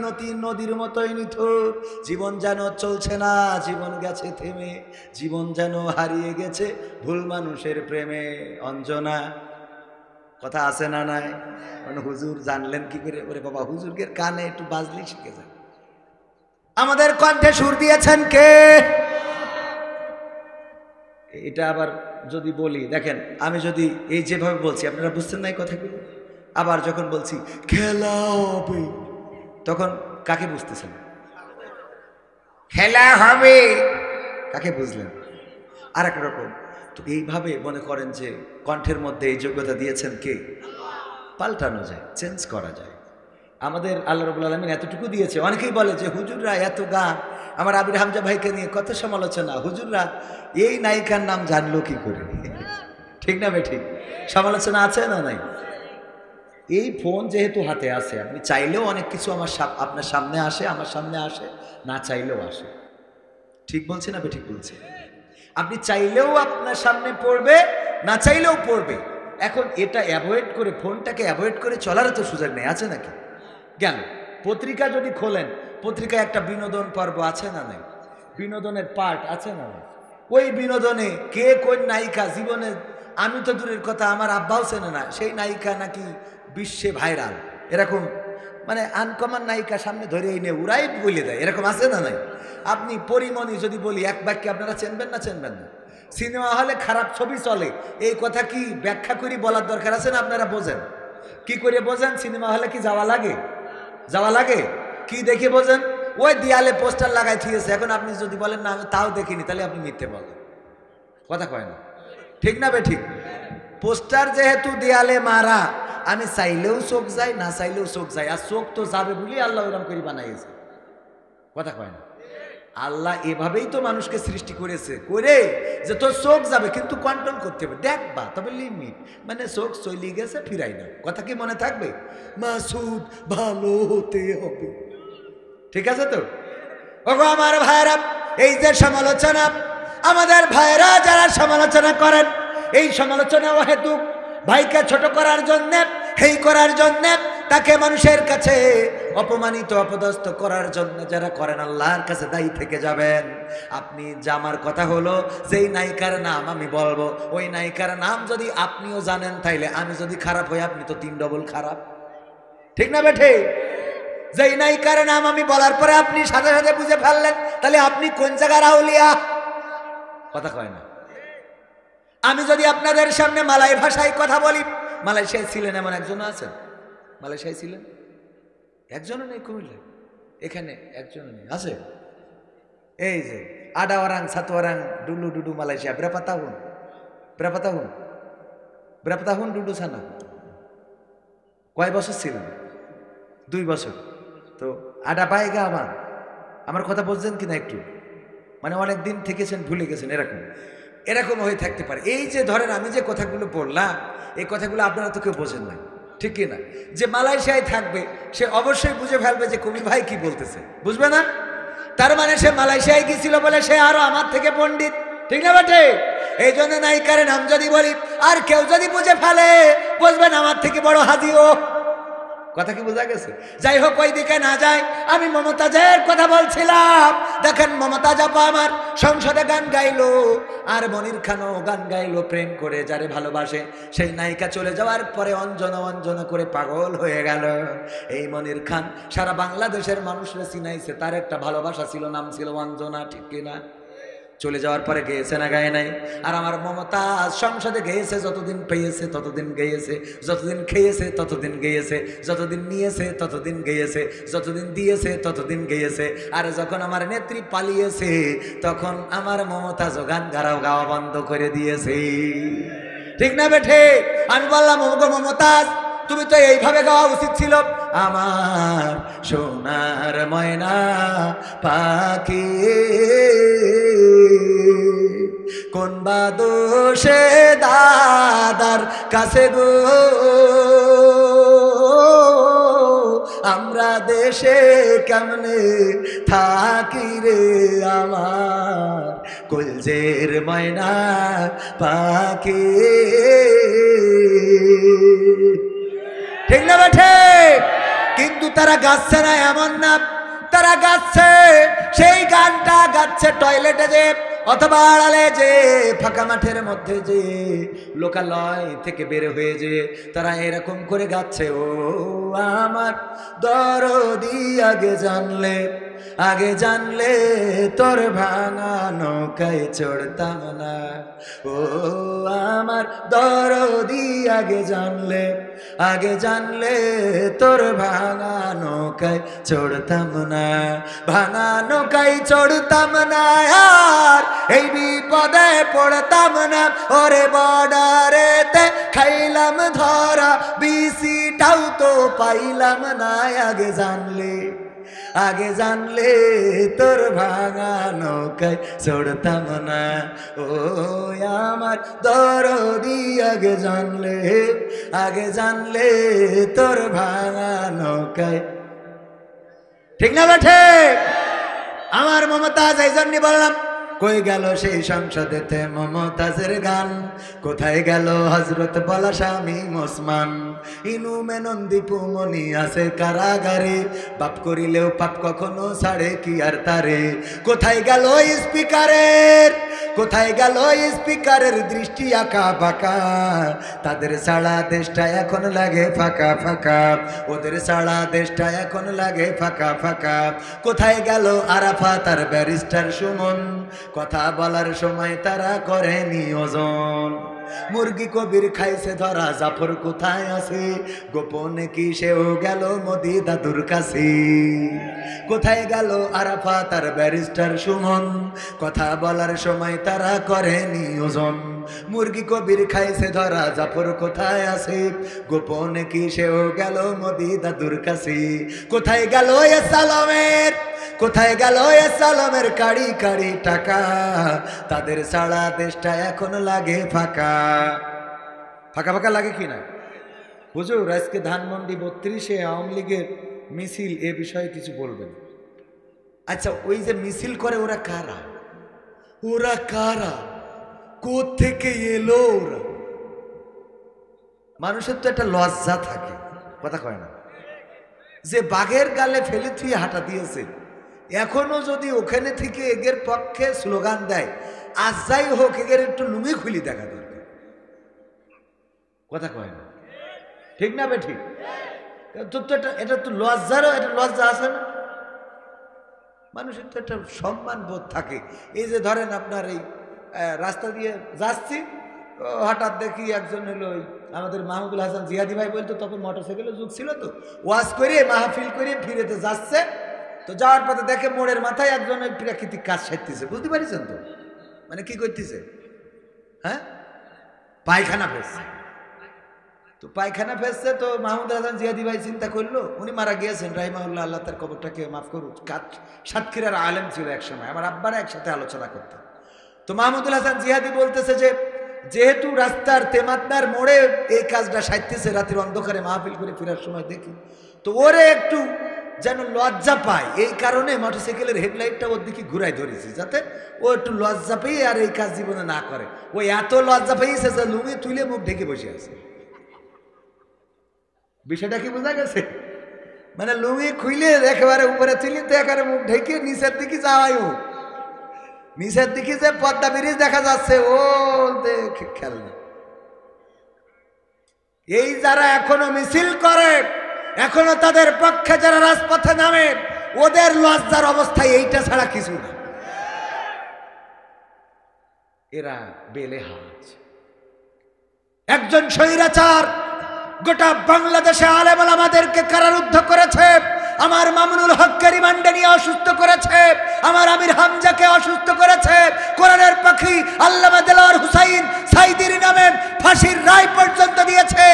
নদীর মতোই নিথুর। জীবন যেন চলছে না, জীবন গেছে থেমে। জীবন যেন হারিয়ে গেছে ভুল মানুষের প্রেমে। অঞ্জনা, কথা আছে না নাই? হুজুর জানলেন কি করে? ওরে বাবা, হুজুরের কানে একটু বাজলি শিখে যায়। আমাদের কণ্ঠে সুর দিয়েছেন কে? এটা আবার যদি বলি, দেখেন, আমি যদি এই যেভাবে বলছি, আপনারা বুঝছেন না এই কথাগুলো? আবার যখন বলছি খেলা হবে, তখন কাকে বুঝতেছেন? খেলা হবে কাকে বুঝলেন? আর এক রকম। তো এইভাবে মনে করেন যে কণ্ঠের মধ্যে এই যোগ্যতা দিয়েছেন কে? পাল্টানো যায়, চেঞ্জ করা যায়। আমাদের আল্লাহ রাব্বুল আলামিন এতটুকু দিয়েছে। অনেকেই বলে যে হুজুররা এত গান, আমার আবির হামজা ভাইকে নিয়ে কত সমালোচনা, হুজুররা এই নায়িকার নাম জানলো কি করে? ঠিক না বে ঠিক? সমালোচনা আছে না নাই? এই ফোন যেহেতু হাতে আছে, আপনি চাইলেও অনেক কিছু আপনার সামনে আসে, আমার সামনে আসে, না চাইলেও আসে। ঠিক বলছি না বে ঠিক বলছি? আপনি চাইলেও আপনার সামনে পড়বে, না চাইলেও পড়বে। এখন এটা অ্যাভয়েড করে, ফোনটাকে অ্যাভয়েড করে চলারও তো সুযোগ নেই, আছে নাকি? জ্ঞান পত্রিকা যদি খোলেন, পত্রিকায় একটা বিনোদন পর্ব আছে না নাই? বিনোদনের পার্ট আছে না নাই? ওই বিনোদনে কে কোন নায়িকা জীবনে, আমি তো দূরের কথা আমার আব্বাও চেনে না, সেই নায়িকা নাকি বিশ্বে ভাইরাল, এরকম মানে আনকমন নায়িকা সামনে ধরে এনে উড়াই বলে দেয়, এরকম আছে না নাই? আপনি পরিমণি যদি বলি এক বাক্যে আপনারা চেনবেন না? চেনবেন না। সিনেমা হলে খারাপ ছবি চলে, এই কথা কি ব্যাখ্যা করি বলার দরকার আছে না? আপনারা বোঝেন কি করে? বোঝেন সিনেমা হলে কি যাওয়া লাগে? যাওয়া লাগে? কি দেখে বোঝেন? ওই দেয়ালে পোস্টার লাগাই থিয়েছে। এখন আপনি যদি বলেন না আমি তাও দেখিনি, তাহলে আপনি মিথ্যে বলেন, কথা কয় না। ঠিক না বে ঠিক? পোস্টার যেহেতু দেয়ালে মারা, আমি চাইলেও চোখ যাই, না চাইলেও চোখ যাই, আর চোখ তো যাবে বলি আল্লাহ ওরকম করে বানাইছে, কথা কয় না? আল্লাহ এভাবেই তো মানুষকে সৃষ্টি করেছে, করে যে তোর চোখ যাবে কিন্তু কন্ট্রোল করতে হবে, দেখবা তবে লিমিট, মানে চোখ চলে গেছে ফিরাই না, কথা কি মনে থাকবে? মাসুদ ভালো হতে হবে, ঠিক আছে তো? ওগো আমার ভাইরা, এই যে সমালোচনা, আমাদের ভাইরা যারা সমালোচনা করেন, এই সমালোচনা অহেতুক, ভাইকে ছোট করার জন্য, হেই করার জন্য, তাকে মানুষের কাছে অপমানিত অপদস্থ করার জন্য যারা করেন, আল্লাহর কাছে দায়ী থেকে যাবেন। আপনি জামার কথা হলো, যেই নায়িকার নাম আমি বলবো, ওই নায়িকার নাম যদি আপনিও জানেন, তাইলে আমি যদি খারাপ হই আপনি তো 3 ডবল খারাপ, ঠিক না বেঠে? যেই নায়িকার নাম আমি বলার পরে আপনি সাথে সাথে বুঝে ফেললেন, তাহলে আপনি কোন জায়গার আউলিয়া, কথা কয় না? আমি যদি আপনাদের সামনে মালয় ভাষায় কথা বলি, মালয়েশিয়ায় ছিলেন এমন একজন আছেন? মালয়েশিয়ায় ছিলেন একজনও নেই, কুমিল্লা এখানে একজনও নেই, আছে? এই যে আডাওয়ারাং সাতওয়ারাং ডুলু ডুডু Malaysia, berapa tahun berapa tahun ডুডু সানা, কয় বছর ছিলেন? 2 বছর। তো আডা পায়গা আমার কথা বলছেন কিনা একটু, মানে অনেক দিন থেকেছেন ভুলে গেছেন, এরকম হয়ে থাকতে পারে। এই যে ধরেন আমি যে কথাগুলো বললাম, এই কথাগুলো আপনারা তো কেউ বোঝেন না, ঠিক কিনা? যে মালয়েশিয়ায় থাকবে সে অবশ্যই বুঝে ফেলবে যে কবি ভাই কি বলতেছে, বুঝবে না? তার মানে সে মালয়েশিয়ায় গিয়েছিল বলে সে আরো আমার থেকে পণ্ডিত, ঠিক না বটে? এই জন্য নায়িকার নাম যদি বলি আর কেউ যদি বুঝে ফেলে, বুঝবেন আমার থেকে বড় হাদিও, কথা কি বোঝা গেছে? যাই হোক, ওই দিকে না যায়, আমি মমতাজের কথা বলছিলাম। দেখেন মমতাজ আপা আমার সংসদে গান গাইলো, আর মনির খানও গান গাইলো, প্রেম করে যারে ভালোবাসে। সেই নায়িকা চলে যাওয়ার পরে অঞ্জনা অঞ্জনা করে পাগল হয়ে গেল। এই মনির খান সারা বাংলাদেশের মানুষরা চিনাইছে, তার একটা ভালোবাসা ছিল, নাম ছিল অঞ্জনা, ঠিক কিনা? চলে যাওয়ার পরে গেয়েছে না গায়ে নাই? আর আমার মমতাজ সংসদে গেয়েছে, যতদিন পেয়েছে ততদিন গেয়েছে, যতদিন খেয়েছে ততদিন গেয়েছে, যতদিন নিয়েছে ততদিন গেয়েছে, যতদিন দিয়েছে ততদিন গেয়েছে। আর যখন আমার নেত্রী পালিয়েছে, তখন আমার মমতাজ গান গাওয়া বন্ধ করে দিয়েছে, ঠিক না বেঠে? আমি বললাম ওগো মমতাজ, তুমি তো এইভাবে গাওয়া উচিত ছিল, আমার সোনার ময়না পাখি কোন বা দোষে দাদার কাছে গো, আমরা দেশে কেমনে থাকি রে আমার কলজের ময়না পাখি, ঠিক না বেঠে? কিন্তু তারা গাচ্ছে না এমন না, তারা গাচ্ছে, সেই গানটা গাচ্ছে টয়লেটে যে, অথবা আড়ালে যে, ফাঁকা মাঠের মধ্যে যে, লোকালয় থেকে বের হয়ে যে, তারা এরকম করে গাচ্ছে, ও আমার দরদি আগে জানলে আগে জানলে তোর ভাঙা নৌকায় চড়তাম না। ও আমার দরদি আগে জানলে তোর ভাঙা নৌকায় চড়তাম না, ভাঙা নৌকায় চড়তাম না আর এই বিপদে পড়তাম না। ওরে বর্ডারেতে খাইলাম ধরা, বিসিটাও তো পাইলাম না। আগে জানলে তোর ভাঙা নৌকায় চড়তাম না। ও আমার দরদি আগে জানলে তোর ভাঙা নৌকায়। ঠিক না বেঠে? আমার মমতাজ এই জন্যই বললাম, কই গেল সেই সংসদেতে মমতাজের গান, কোথায় গেল হজরত বলা স্বামী ওসমান, ইনু মেনন দীপু মনি আছে কারাগারে, পাপ করিলেও পাপ কখনো ছাড়ে কি আর তারে। কোথায় গেল স্পিকারের দৃষ্টি আঁকা বাঁকা, তাদের ছাড়া দেশটা এখন লাগে ফাঁকা ফাঁকা, ওদের ছাড়া দেশটা এখন লাগে ফাঁকা ফাঁকা। কোথায় গেল আরাফাত আর ব্যারিস্টার সুমন, কথা বলার সময় তারা করে নিয়োজন। মুরগি কবির খাইছে ধরা, জাফর কোথায় আছে, গোপনে কি সেও গেল মোদি দাদুর কাছে। কোথায় গেল আরাফাত আর ব্যারিস্টার সুমন, কথা বলার সময় তারা করে নিয়োজন। মুরগি কবির খাইছে ধরা, জাফর কোথায় আছে, গোপনে কি সেও গেল মোদি দাদুর কাছে। কোথায় গেল সালামের কাড়ি কাড়ি টাকা, তাদের ছাড়া দেশটা এখন লাগে ফাঁকা ফাঁকা লাগে কি না? হুজুর আজকে ধানমন্ডি 32-এ আওয়ামী লীগের মিছিল, এ বিষয়ে কিছু বলবেন? আচ্ছা, ওই যে মিছিল করে ওরা কারা কোত্থেকে এলো ওরা? মানুষের তো একটা লজ্জা থাকে, কথা কয় না, যে বাঘের গালে ফেলে থুয়ে হাঁটা দিয়েছে, এখনো যদি ওখানে থেকে এগের পক্ষে স্লোগান দেয়, আজ যাই হোক এগের একটু লুঙ্গি খুলি দেখা দরকার, কথা কয় না? ঠিক না বেঠিক? এটা তো লজ্জারও একটা লজ্জা আছে না? মানুষের তো একটা সম্মান বোধ থাকে। এই যে ধরেন আপনার এই রাস্তা দিয়ে যাচ্ছি, হঠাৎ দেখি একজন হলো আমাদের মাহমুদুল হাসান জিহাদি ভাই বলতো, তখন মোটরসাইকেলের যুগ ছিল, তো ওয়াজ করে মাহফিল করে ফিরেতে যাচ্ছে, তো যাওয়ার পথে দেখে মোড়ের মাথায় একজন ওই প্রাকৃতিক কাজ সারতেছে, বুঝতে পারছেন তো? মানে কি করতেছে? হ্যাঁ, পায়খানা ফেলছে। তো পায়খানা ফেলছে, তো মাহমুদুল হাসান জিহাদি ভাই চিন্তা করলো, উনি মারা গিয়েছেন রাহিমাহুল্লাহ, আল্লাহ তার কবরটাকে মাফ করুক। সাতক্ষীরার আলেম ছিল এক সময়, আমার আব্বারা একসাথে আলোচনা করতাম। তো মাহমুদুল হাসান জিহাদি বলতেছে যে, যেহেতু রাস্তার তেমাতনার মোড়ে এই কাজটা সারতেছে, রাতের অন্ধকারে মাহফিল করে ফেরার সময় দেখি, তো ওরে একটু যেন লজ্জা পায়, এই কারণে মোটরসাইকেলের হেডলাইটটা ওর দিকে ঘুরাই ধরেছি, যাতে ও একটু লজ্জা পেয়ে আর এই কাজ জীবনে না করে। ওই এত লজ্জা পেয়েছে যে লুঙ্গি তুলে মুখ ঢেকে বসে আছে। বিষয়টা কি বোঝা গেছে? মানে লুঙ্গি খুইলে একেবারে উপরে তুলি, তো একেবারে মুখ ঢেকে নিচের দিকে যাওয়াই, ও নিচের দিকে যে পদ্মা ব্রিজ দেখা যাচ্ছে, ও দেখে খেলনা। এই যারা এখনো মিছিল করে, এখনো তাদের পক্ষে যারা রাজপথে নামে, ওদের লজ্জার অবস্থায় এইটা ছাড়া কিছু না। এরা বেলেহাজ। একজন স্বৈরাচার গোটা বাংলাদেশে আলেম ওলামাদেরকে কারারুদ্ধ করেছে, আমার মামুনুল হককে রিমান্ডে নিয়ে অসুস্থ করেছে, আমার আমির হামজাকে অসুস্থ করেছে, কোরআনের পাখি আল্লামা দেলোয়ার হুসাইন সাইদির নামে ফাঁসির রায় পর্যন্ত দিয়েছে,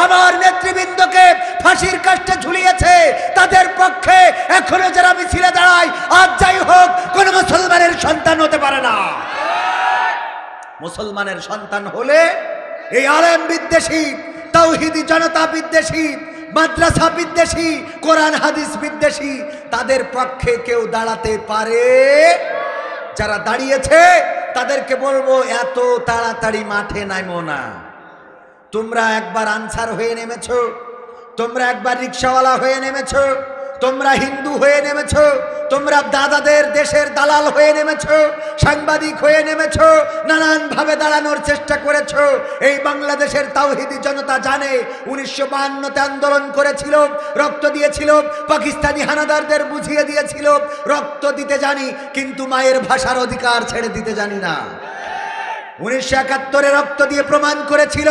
আমার নেতৃবৃন্দকে ফাঁসির কাষ্টে ঝুলিয়েছে। তাদের পক্ষে এখনো যারা মিছিলে দাঁড়ায়, আজ যাই হোক কোন মুসলমানের সন্তান হতে পারে না। মুসলমানের সন্তান হলে এই আলেম বিদ্বেষী, তাওহীদি জনতা বিদ্বেষী, মাদ্রাসা বিদ্বেষী, কোরআন হাদিস বিদ্বেষী, তাদের পক্ষে কেউ দাঁড়াতে পারে? যারা দাঁড়িয়েছে তাদেরকে বলবো, এত তাড়াতাড়ি মাঠে নামো না। তোমরা একবার আনসার হয়ে নেমেছো, তোমরা একবার রিক্সাওয়ালা হয়ে নেমেছো, তোমরা হিন্দু হয়ে নেমেছো, তোমরা দাদাদের দেশের দালাল হয়ে নেমেছো, সাংবাদিক হয়ে নেমেছো, নানান ভাবে দাঁড়ানোর চেষ্টা করেছো। এই বাংলাদেশের তাওহীদি জনতা জানে 1952তে আন্দোলন করেছিল, রক্ত দিয়েছিল, পাকিস্তানি হানাদারদের বুঝিয়ে দিয়েছিল রক্ত দিতে জানি, কিন্তু মায়ের ভাষার অধিকার ছেড়ে দিতে জানি না। 1971-এ রক্ত দিয়ে প্রমাণ করেছিল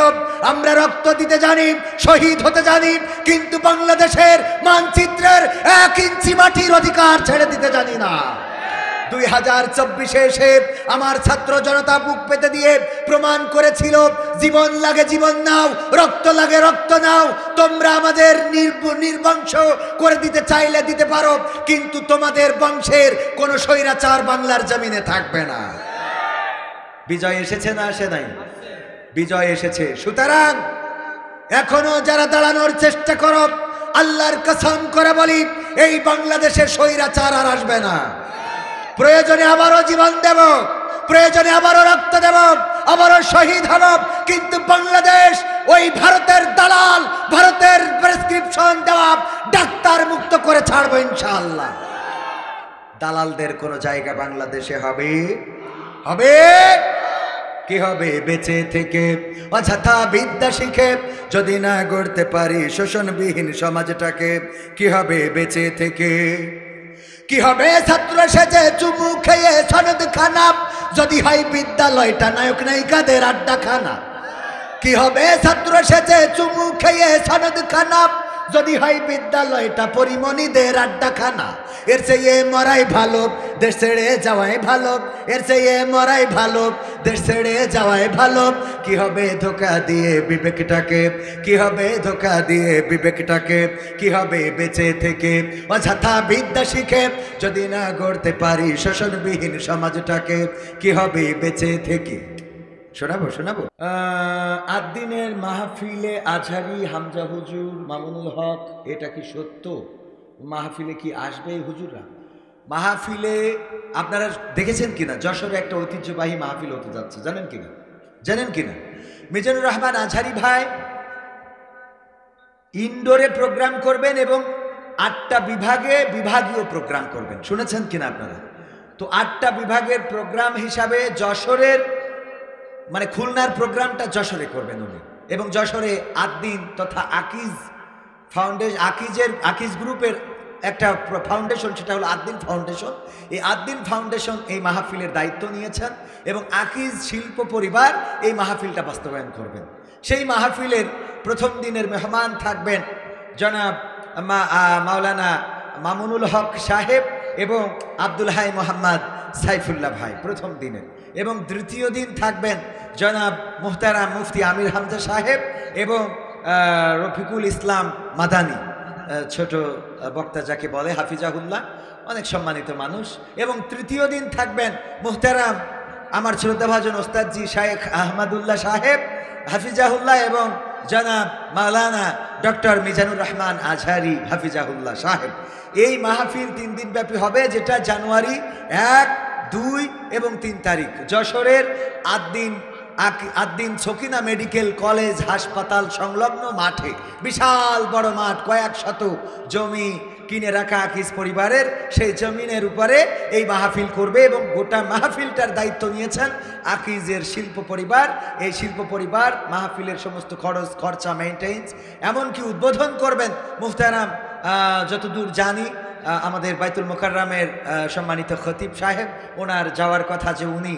আমরা রক্ত দিতে জানি, শহীদ হতে জানি, কিন্তু বাংলাদেশের মানচিত্রের 1 ইঞ্চি মাটির অধিকার ছেড়ে দিতে জানি না। 2024-এ এসে আমার ছাত্র জনতা বুক পেতে দিয়ে প্রমাণ করেছিল জীবন লাগে জীবন নাও, রক্ত লাগে রক্ত নাও। তোমরা আমাদের নির্বংশ করে দিতে চাইলে দিতে পারো, কিন্তু তোমাদের বংশের কোনো স্বৈরাচার বাংলার জমিনে থাকবে না। বিজয় এসেছে না আসে নাই? বিজয় এসেছে। সুতরাং এখনো যারা দাঁড়ানোর চেষ্টা করো, আল্লাহর কসম করে বলি এই বাংলাদেশের স্বৈরাচার আর আসবে না। প্রয়োজনে আবারও জীবন দেব, প্রয়োজনে আবারও রক্ত দেব, আবারও শহীদ হব, কিন্তু বাংলাদেশ ওই ভারতের দালাল, ভারতের প্রেসক্রিপশন দেওয়া ডাক্তার মুক্ত করে ছাড়বো ইনশাআল্লাহ। দালালদের কোনো জায়গা বাংলাদেশে হবে? হবে কি হবে? বেঁচে থেকে অযথা বিদ্যা শিখে যদি না গড়তে পারি শোষণবিহীন সমাজটাকে, কি হবে বেঁচে থেকে? কি হবে ছাত্র সেজে চুমু খেয়ে সনদ খানা যদি হয় বিদ্যালয়টা নায়ক নায়িকাদের আড্ডাখানা? কি হবে ছাত্র সেজে চুমু খেয়ে সনদ খানা যদি হয় বিদ্যালয়টা পরিমণিদের আড্ডাখানা? এর চেয়ে মরাই ভালো, দেশ ছেড়ে যাওয়াই ভালো, এর চেয়ে মরাই ভালো, দেশ ছেড়ে যাওয়াই ভালো। কি হবে ধোকা দিয়ে বিবেকটাকে, কি হবে ধোকা দিয়ে বিবেকটাকে, কি হবে বেঁচে থেকে অযথা বিদ্যা শিখে যদি না গড়তে পারি শোষণবিহীন সমাজটাকে, কি হবে বেঁচে থেকে? শোনাবো শোনাবো। আদ্দিনের মাহফিলে আজহারি, হামজা হুজুর, মামুনুল হক, এটা কি সত্য? মাহফিলে কি আসবে হুজুররা? মাহফিলে আপনারা দেখেছেন কিনা? যশোরে একটা ঐতিহ্যবাহী মাহফিল হতে যাচ্ছে, জানেন কিনা? জানেন কিনা? মিজানুর রহমান আজহারি ভাই ইনডোরে প্রোগ্রাম করবেন এবং 8টা বিভাগে বিভাগীয় প্রোগ্রাম করবেন। শুনেছেন কিনা আপনারা? তো 8টা বিভাগের প্রোগ্রাম হিসাবে যশোরের মানে খুলনার প্রোগ্রামটা যশোরে করবেন উনি, এবং যশোরে আদ্দিন তথা আকিজ ফাউন্ডেশন, আকিজ গ্রুপের একটা ফাউন্ডেশন, সেটা হলো আদ্দিন ফাউন্ডেশন। এই আদ্দিন ফাউন্ডেশন এই মাহফিলের দায়িত্ব নিয়েছেন এবং আকিজ শিল্প পরিবার এই মাহফিলটা বাস্তবায়ন করবেন। সেই মাহফিলের প্রথম দিনের মেহমান থাকবেন জনাব মাওলানা মামুনুল হক সাহেব এবং আব্দুল হাই মোহাম্মদ সাইফুল্লাহ ভাই প্রথম দিনের, এবং দ্বিতীয় দিন থাকবেন জনাব মুহতারাম মুফতি আমির হামজা সাহেব এবং রফিকুল ইসলাম মাদানী, ছোট বক্তা যাকে বলে, হাফিজাহুল্লাহ, অনেক সম্মানিত মানুষ। এবং তৃতীয় দিন থাকবেন মুহতারাম আমার শ্রদ্ধাভাজন ওস্তাদজি শায়েখ আহমদুল্লাহ সাহেব হাফিজাহুল্লাহ এবং জনাব মাওলানা ডক্টর মিজানুর রহমান আজহারি হাফিজাহুল্লাহ সাহেব। এই মাহফিল 3 দিন ব্যাপী হবে, যেটা জানুয়ারি 1, 2 এবং 3 তারিখ যশোরের আদ্দিন সকিনা মেডিকেল কলেজ হাসপাতাল সংলগ্ন মাঠে, বিশাল বড় মাঠ, কয়েক শত জমি কিনে রাখা আকিজ পরিবারের, সেই জমিনের উপরে এই মাহফিল করবে এবং গোটা মাহফিলটার দায়িত্ব নিয়েছেন আকিজের শিল্প পরিবার। এই শিল্প পরিবার মাহফিলের সমস্ত খরচা মেইনটেইনস, এমনকি উদ্বোধন করবেন মুহতারাম যতদূর জানি আমাদের বাইতুল মোকাররমের সম্মানিত খতিব সাহেব। ওনার যাওয়ার কথা, যে উনি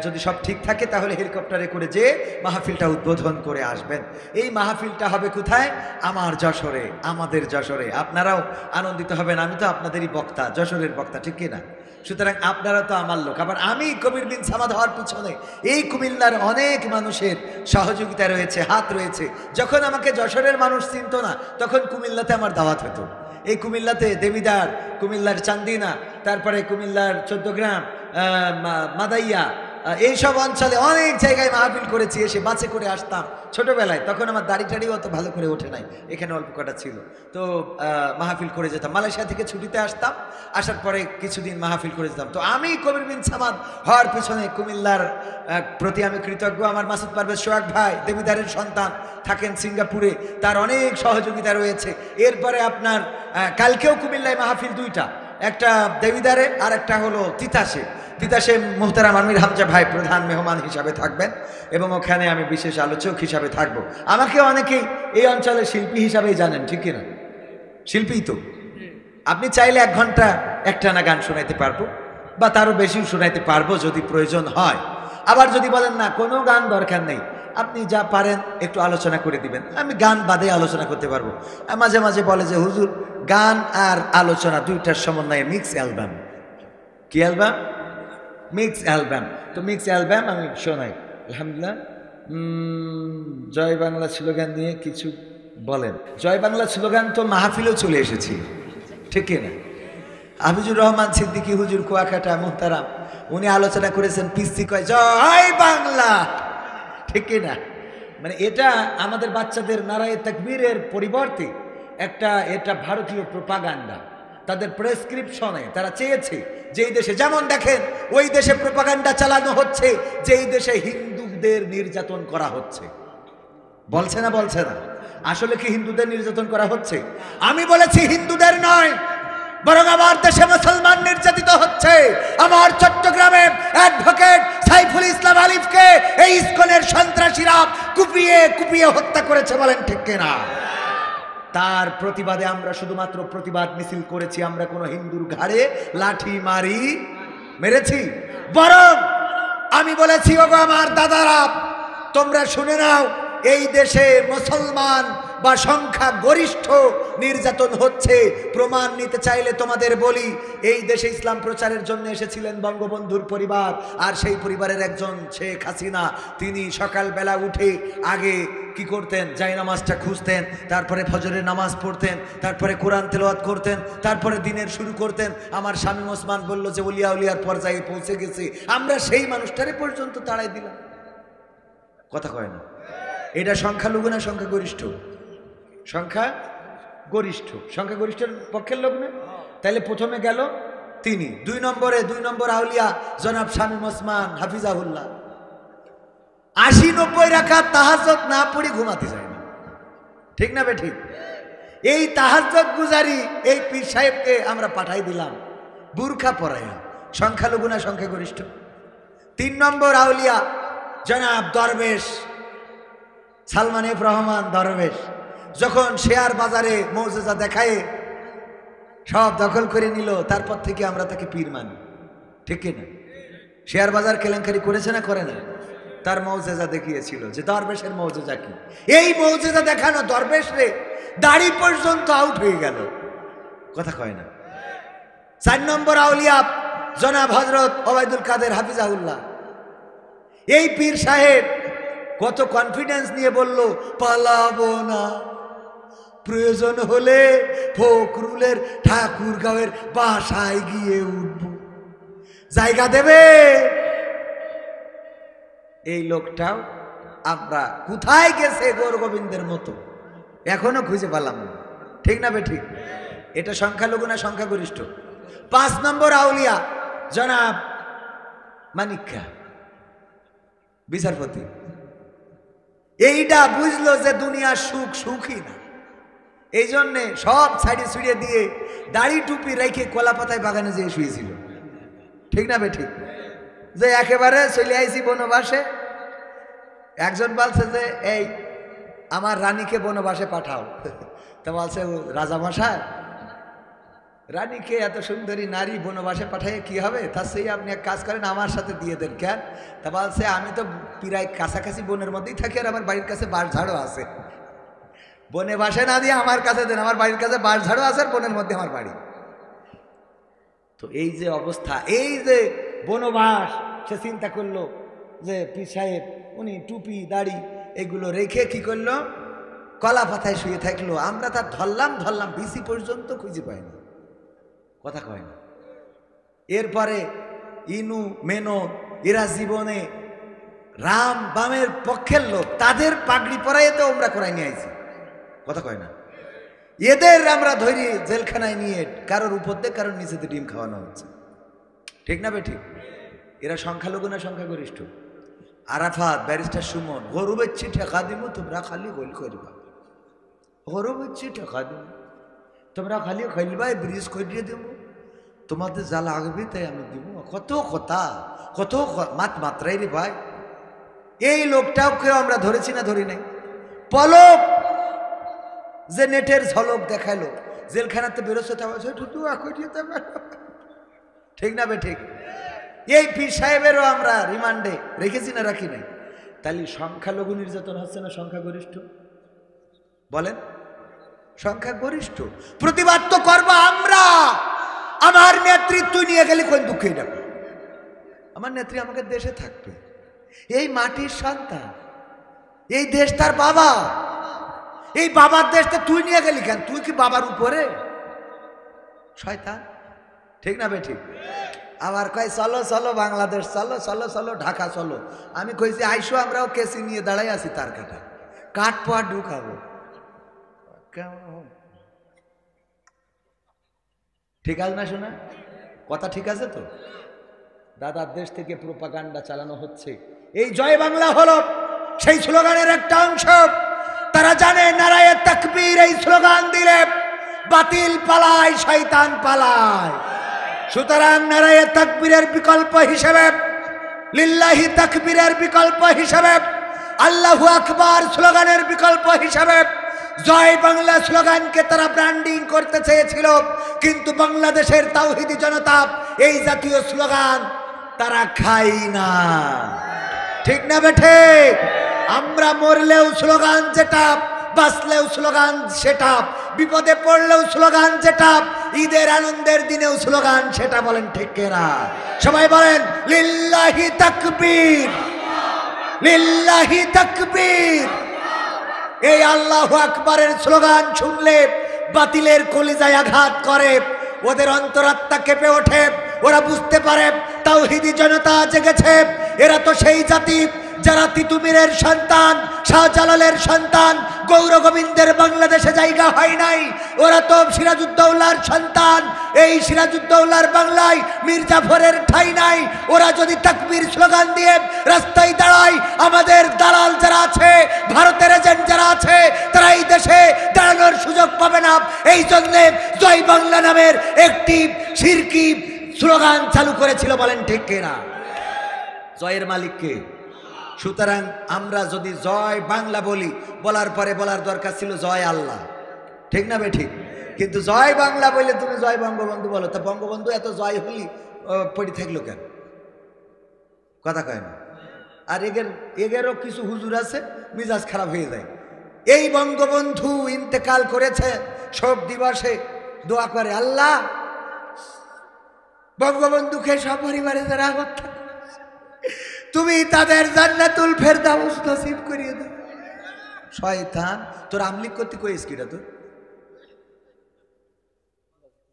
যদি সব ঠিক থাকে তাহলে হেলিকপ্টারে করে যেয়ে মাহফিলটা উদ্বোধন করে আসবেন। এই মাহফিলটা হবে কোথায়? আমার যশোরে, আমাদের যশোরে। আপনারাও আনন্দিত হবেন, আমি তো আপনাদেরই বক্তা, যশোরের বক্তা, ঠিক কিনা? সুতরাং আপনারা তো আমার লোক। আবার আমি কবির বিন সামাদ হওয়ার পিছনে এই কুমিল্লার অনেক মানুষের সহযোগিতা রয়েছে, হাত রয়েছে। যখন আমাকে যশোরের মানুষ চিনত না, তখন কুমিল্লাতে আমার দাওয়াত হতো। এই কুমিল্লাতে দেবিদার, কুমিল্লার চান্দিনা, তারপরে কুমিল্লার 14 গ্রাম, মাদাইয়া, এইসব অঞ্চলে অনেক জায়গায় মাহফিল করেছি, এসে বাসে করে আসতাম ছোটবেলায়। তখন আমার দাড়ি টাড়িও অত ভালো করে ওঠে নাই, এখানে অল্প কটা ছিল। তো মাহফিল করে যেতাম, মালয়েশিয়া থেকে ছুটিতে আসতাম, আসার পরে কিছুদিন মাহফিল করে যেতাম। তো আমি কবির বিন সামাদ হওয়ার পেছনে কুমিল্লার প্রতি আমি কৃতজ্ঞ। আমার মাসুদ পারভেজ সোহাগ ভাই দেবিদারের সন্তান, থাকেন সিঙ্গাপুরে, তার অনেক সহযোগিতা রয়েছে। এরপরে আপনার কালকেও কুমিল্লায় মাহফিল দুইটা, একটা দেবিদারে আর একটা হলো তিতাসে। তিতাসে মুহতারাম আমির হামজা ভাই প্রধান মেহমান হিসাবে থাকবেন এবং ওখানে আমি বিশেষ আলোচক হিসাবে থাকব। আমাকে অনেকেই এই অঞ্চলের শিল্পী হিসাবেই জানেন, ঠিক কিনা? শিল্পী তো আপনি চাইলে 1 ঘন্টা একটানা গান শোনাইতে পারবো বা তারও বেশিও শোনাইতে পারবো যদি প্রয়োজন হয়। আবার যদি বলেন না কোনো গান দরকার নেই, আপনি যা পারেন একটু আলোচনা করে দিবেন, আমি গান বাদে আলোচনা করতে পারবো। মাঝে মাঝে বলে যে হুজুর গান আর আলোচনা দুইটার সমন্বয়ে মিক্স অ্যালবাম। কি অ্যালবাম? Mix album. তো মিক্স অ্যালবাম আমি শোনাই। আলহামদুলিল্লাহ। জয় বাংলা স্লোগান নিয়ে কিছু বলেন। জয় বাংলা স্লোগান তো মাহফিলেও চলে এসেছি, ঠিক না? হাফিজুর রহমান সিদ্দিকী হুজুর কুয়াকাটা মুহতারাম, উনি আলোচনা করেছেন পিস্তি কয় জয় বাংলা, ঠিক না? মানে এটা আমাদের বাচ্চাদের নারায়ে তাকবীরের পরিবর্তে এটা ভারতীয় প্রোপাগান্ডা। তাদের প্রেসক্রিপশনে তারা চেয়েছে যেই দেশে, যেমন দেখেন ওই দেশে প্রোপাগান্ডা চালানো হচ্ছে যেই দেশে হিন্দুদের নির্যাতন করা হচ্ছে। বলছে না? বলছে না? আসলে কি হিন্দুদের নির্যাতন করা হচ্ছে? আমি বলেছি হিন্দুদের নয়, বরং আমার দেশে মুসলমান নির্যাতিত হচ্ছে। আমার চট্টগ্রামে অ্যাডভোকেট সাইফুল ইসলাম আলিফকে এই ইসকনের সন্ত্রাসীরা কুপিয়ে কুপিয়ে হত্যা করেছে, বলেন ঠিক কিনা? তার প্রতিবাদে আমরা শুধুমাত্র প্রতিবাদ মিছিল করেছি, আমরা কোনো হিন্দুর ঘাড়ে লাঠি মেরেছি। বরং আমি বলেছি, ওগো আমার দাদারা, তোমরা শুনে নাও, এই দেশে মুসলমান বা সংখ্যা গরিষ্ঠ নির্যাতন হচ্ছে। প্রমাণ নিতে চাইলে তোমাদের বলি, এই দেশে ইসলাম প্রচারের জন্য এসেছিলেন বঙ্গবন্ধুর পরিবার, আর সেই পরিবারের একজন শেখ হাসিনা। তিনি সকালবেলা উঠে আগে কি করতেন? জায়নামাজটা খুঁজতেন, তারপরে ফজরের নামাজ পড়তেন, তারপরে কোরআন তেলাওয়াত করতেন, তারপরে দিনের শুরু করতেন। আমার শামীম ওসমান বলল যে ওলিয়া উলিয়ার পর্যায়ে পৌঁছে গেছে, আমরা সেই মানুষটারে পর্যন্ত তাড়াই দিলাম। কথা কয় না? এটা সংখ্যালঘু না সংখ্যাগরিষ্ঠ? সংখ্যাগরিষ্ঠের পক্ষের লোক না? তাহলে প্রথমে গেল তিনি, 2 নম্বর আউলিয়া জনাব শামীম ওসমান হাফিজাহুল্লাহ। 80-90 রাকাত তাহাজ্জুদ না পড়ে ঘুমাতে যায় না, ঠিক না বেঠিক? এই তাহাজ্জুদ গুজারি এই পীর সাহেবকে আমরা পাঠাই দিলাম বুরখা পরাইয়া। সংখ্যালঘু না সংখ্যাগরিষ্ঠ? 3 নম্বর আউলিয়া জনাব দরবেশ সালমান এফ রহমান দরবেশ, যখন শেয়ার বাজারে মৌজেজা দেখায় সব দখল করে নিল, তারপর থেকে আমরা তাকে পীর মানি, ঠিক না? শেয়ার বাজার কেলেঙ্কারি করেছে না করে না? তার মৌজেজা দেখিয়েছিল যে দরবেশের মৌজেজা কি। এই মৌজেজা দেখানো দরবেশ রে দাড়ি পর্যন্ত আউট হয়ে গেল। কথা কয় না? 4 নম্বর আউলিয়া জনাব হযরত ওবায়দুল কাদের হাফিজাহুল্লাহ। এই পীর সাহেব কত কনফিডেন্স নিয়ে বলল, পালাবো না, প্রয়োজন হলে ফখরুলের ঠাকুরগাঁওয়ের বাসায় গিয়ে উঠব, জায়গা দেবে। এই লোকটাও আমরা কোথায় গেছে গৌর গোবিন্দের মতো এখনো খুঁজে পেলাম না, ঠিক না বেঠিক? এটা সংখ্যালঘু না সংখ্যাগরিষ্ঠ? 5 নম্বর আউলিয়া জনাব মানিক্কা বিচারপতি। এইটা বুঝলো যে দুনিয়া সুখই না, এই জন্যে সব ছাড়িয়ে দিয়ে দাড়ি টুপি রেখে কলা পাতায় বাগানে যেয়ে শুয়েছিল, ঠিক না বেঠিক? যে একেবারে চলে আইছি বনবাসে। একজন বলছে যে এই আমার রানীকে বনবাসে পাঠাও। তা বলছে রাজামশাই, রানীকে এত সুন্দরী নারী বনবাসে পাঠাইয়ে কি হবে? তা সেই আপনি এক কাজ করেন, আমার সাথে দিয়ে দেন। কেন? তা বলছে আমি তো প্রায় কাছাকাছি বনের মধ্যেই থাকি, আর আমার বাড়ির কাছে বাঁশঝাড়ও আছে। বনে বাসে না দিয়ে আমার কাছে দেন, আমার বাড়ির কাছে বাঁশঝাড়ও আছে, আর বনের মধ্যে আমার বাড়ি। তো এই যে অবস্থা, এই যে বনবাস, সে চিন্তা করলো যে পীর সাহেব উনি টুপি দাড়ি এগুলো রেখে কি করলো? কলা পাতায় শুয়ে থাকলো। আমরা তার ধরলাম বিসি পর্যন্ত খুঁজে পাই না। কথা কয় না? এরপরে ইনু মেনো এরা জীবনে রাম বামের পক্ষের লোক, তাদের পাগড়ি পরাইয়ে তো আমরা করাই নিয়ে আইছি, কথা কয় না। এদের আমরা ধরি জেলখানায় নিয়ে কারোর উপর দিয়ে কারোর নিচেতে ডিম খাওয়ানো হচ্ছে, ঠিক না বেঠিক? এরা সংখ্যালঘু না সংখ্যাগরিষ্ঠ? আরাফাত, ব্যারিস্টার সুমন, গরু বেচছি ঠেকা দিব, তোমরা খালি গোল করবা, গরু বেচছি ঠেকা দিব, তোমরা খালি খেলবাই, ব্রিজ করিয়ে দেব, তোমাদের যা লাগবে তাই আমি দিব। কত কথা, কত মাত্রাই রে ভাই। এই লোকটাকেও আমরা ধরেছি না ধরি নাই? পলক যে নেটের ঝলক দেখালো, জেলখানাতে বেরোচ্ছে, ঠিক না বে ঠিক? এই পীর সাহেবেরও আমরা রিমান্ডে রেখেছি না রাখি নাই? তাহলে সংখ্যালঘু নির্যাতন হচ্ছে না সংখ্যাগরিষ্ঠ? বলেন, সংখ্যাগরিষ্ঠ। প্রতিবাদ তো করবো আমরা। আমার নেতৃত্ব নিয়ে গেলে কোন দুঃখেই ডাকবে? আমার নেত্রী আমাকে দেশে থাকবে, এই মাটির সন্তান, এই দেশ তার বাবা, এই বাবার দেশটা তুই নিয়ে গেলি কেন? তুই কি বাবার উপরে শয়তান, ঠিক না বে ঠিক? আবার কয় চলো চলো বাংলাদেশ চলো, চলো চলো ঢাকা চলো। আমি কইছি আইসো, আমরাও কেসি নিয়ে দাঁড়াই আছি, তার কাটা কাঠ পোয়া ঢুকাবো। ঠিক আছে না শোনা কথা? ঠিক আছে তো? দাদার দেশ থেকে প্রোপাগান্ডা চালানো হচ্ছে। এই জয় বাংলা হলো সেই স্লোগানের একটা অংশ। তারা জানে নারায়ে তাকবীর এই স্লোগান দিলে বাতিল পালায়, শয়তান পালায়। সুতরাং নারায়ে তাকবীরের বিকল্প হিসেবে, লিল্লাহি তাকবীরের বিকল্প হিসেবে, আল্লাহু আকবার স্লোগানের বিকল্প হিসেবে জয় বাংলা স্লোগানকে তারা ব্র্যান্ডিং করতে চেয়েছিল। কিন্তু বাংলাদেশের তাওহীদি জনতা এই জাতীয় স্লোগান তারা খাই না, ঠিক না বেঠে? আমরা মরলেও স্লোগান যেটা, বাঁচলেও স্লোগান সেটা, বিপদে পড়লেও স্লোগান যেটা, ঈদের আনন্দের দিনেও স্লোগান সেটা। বলেন ঠিক কিনা? সবাই বলেন লিল্লাহি তাকবীর, লিল্লাহি তাকবীর। এই আল্লাহু আকবারের স্লোগান শুনলে বাতিলের কলিজায় আঘাত করে, ওদের অন্তরাত্মা কেঁপে ওঠে। ওরা বুঝতে পারে তাওহীদি জনতা জেগেছে। এরা তো সেই জাতি যারা তিতুমিরের সন্তান, শাহজালালের সন্তান, গৌর গোবিন্দের বাংলাদেশে জায়গা হয় নাই। ওরা তো সিরাজউদ্দৌলার সন্তান, এই সিরাজউদ্দৌলার বাংলায় মীর জাফরের ঠাঁই নাই। ওরা যদি তাকবীর স্লোগান দিয়ে রাস্তায় দাঁড়ায়, আমাদের দালাল যারা আছে, ভারতের এজেন্ট যারা আছে, তারা এই দেশে দাঁড়ানোর সুযোগ পাবে না। এই জন্যে জয় বাংলা নামের একটি শিরকি স্লোগান চালু করেছিল। বলেন ঠিক কিনা? জয়ের মালিককে। সুতরাং আমরা যদি জয় বাংলা বলি, বলার পরে বলার দরকার ছিল জয় আল্লাহ, ঠিক না বে ঠিক? কিন্তু জয় বাংলা বললে তুমি জয় বঙ্গবন্ধু বলো, তা বঙ্গবন্ধু এত জয় হলি পড়ে থাকলো কেন? কথা কয় না? আর এগেরও কিছু হুজুর আছে মিজাজ খারাপ হয়ে যায়। এই বঙ্গবন্ধু ইন্তেকাল করেছে, শোক দিবসে দোয়া করে, আল্লাহ বঙ্গবন্ধুকে সপরিবারে যারা হত্যা, তুমি তাদের জান্নাতুল ফেরদাউস নসিব করিয়ে দাও। শয়তান, তোর আমলিক করতে কইস কিটা?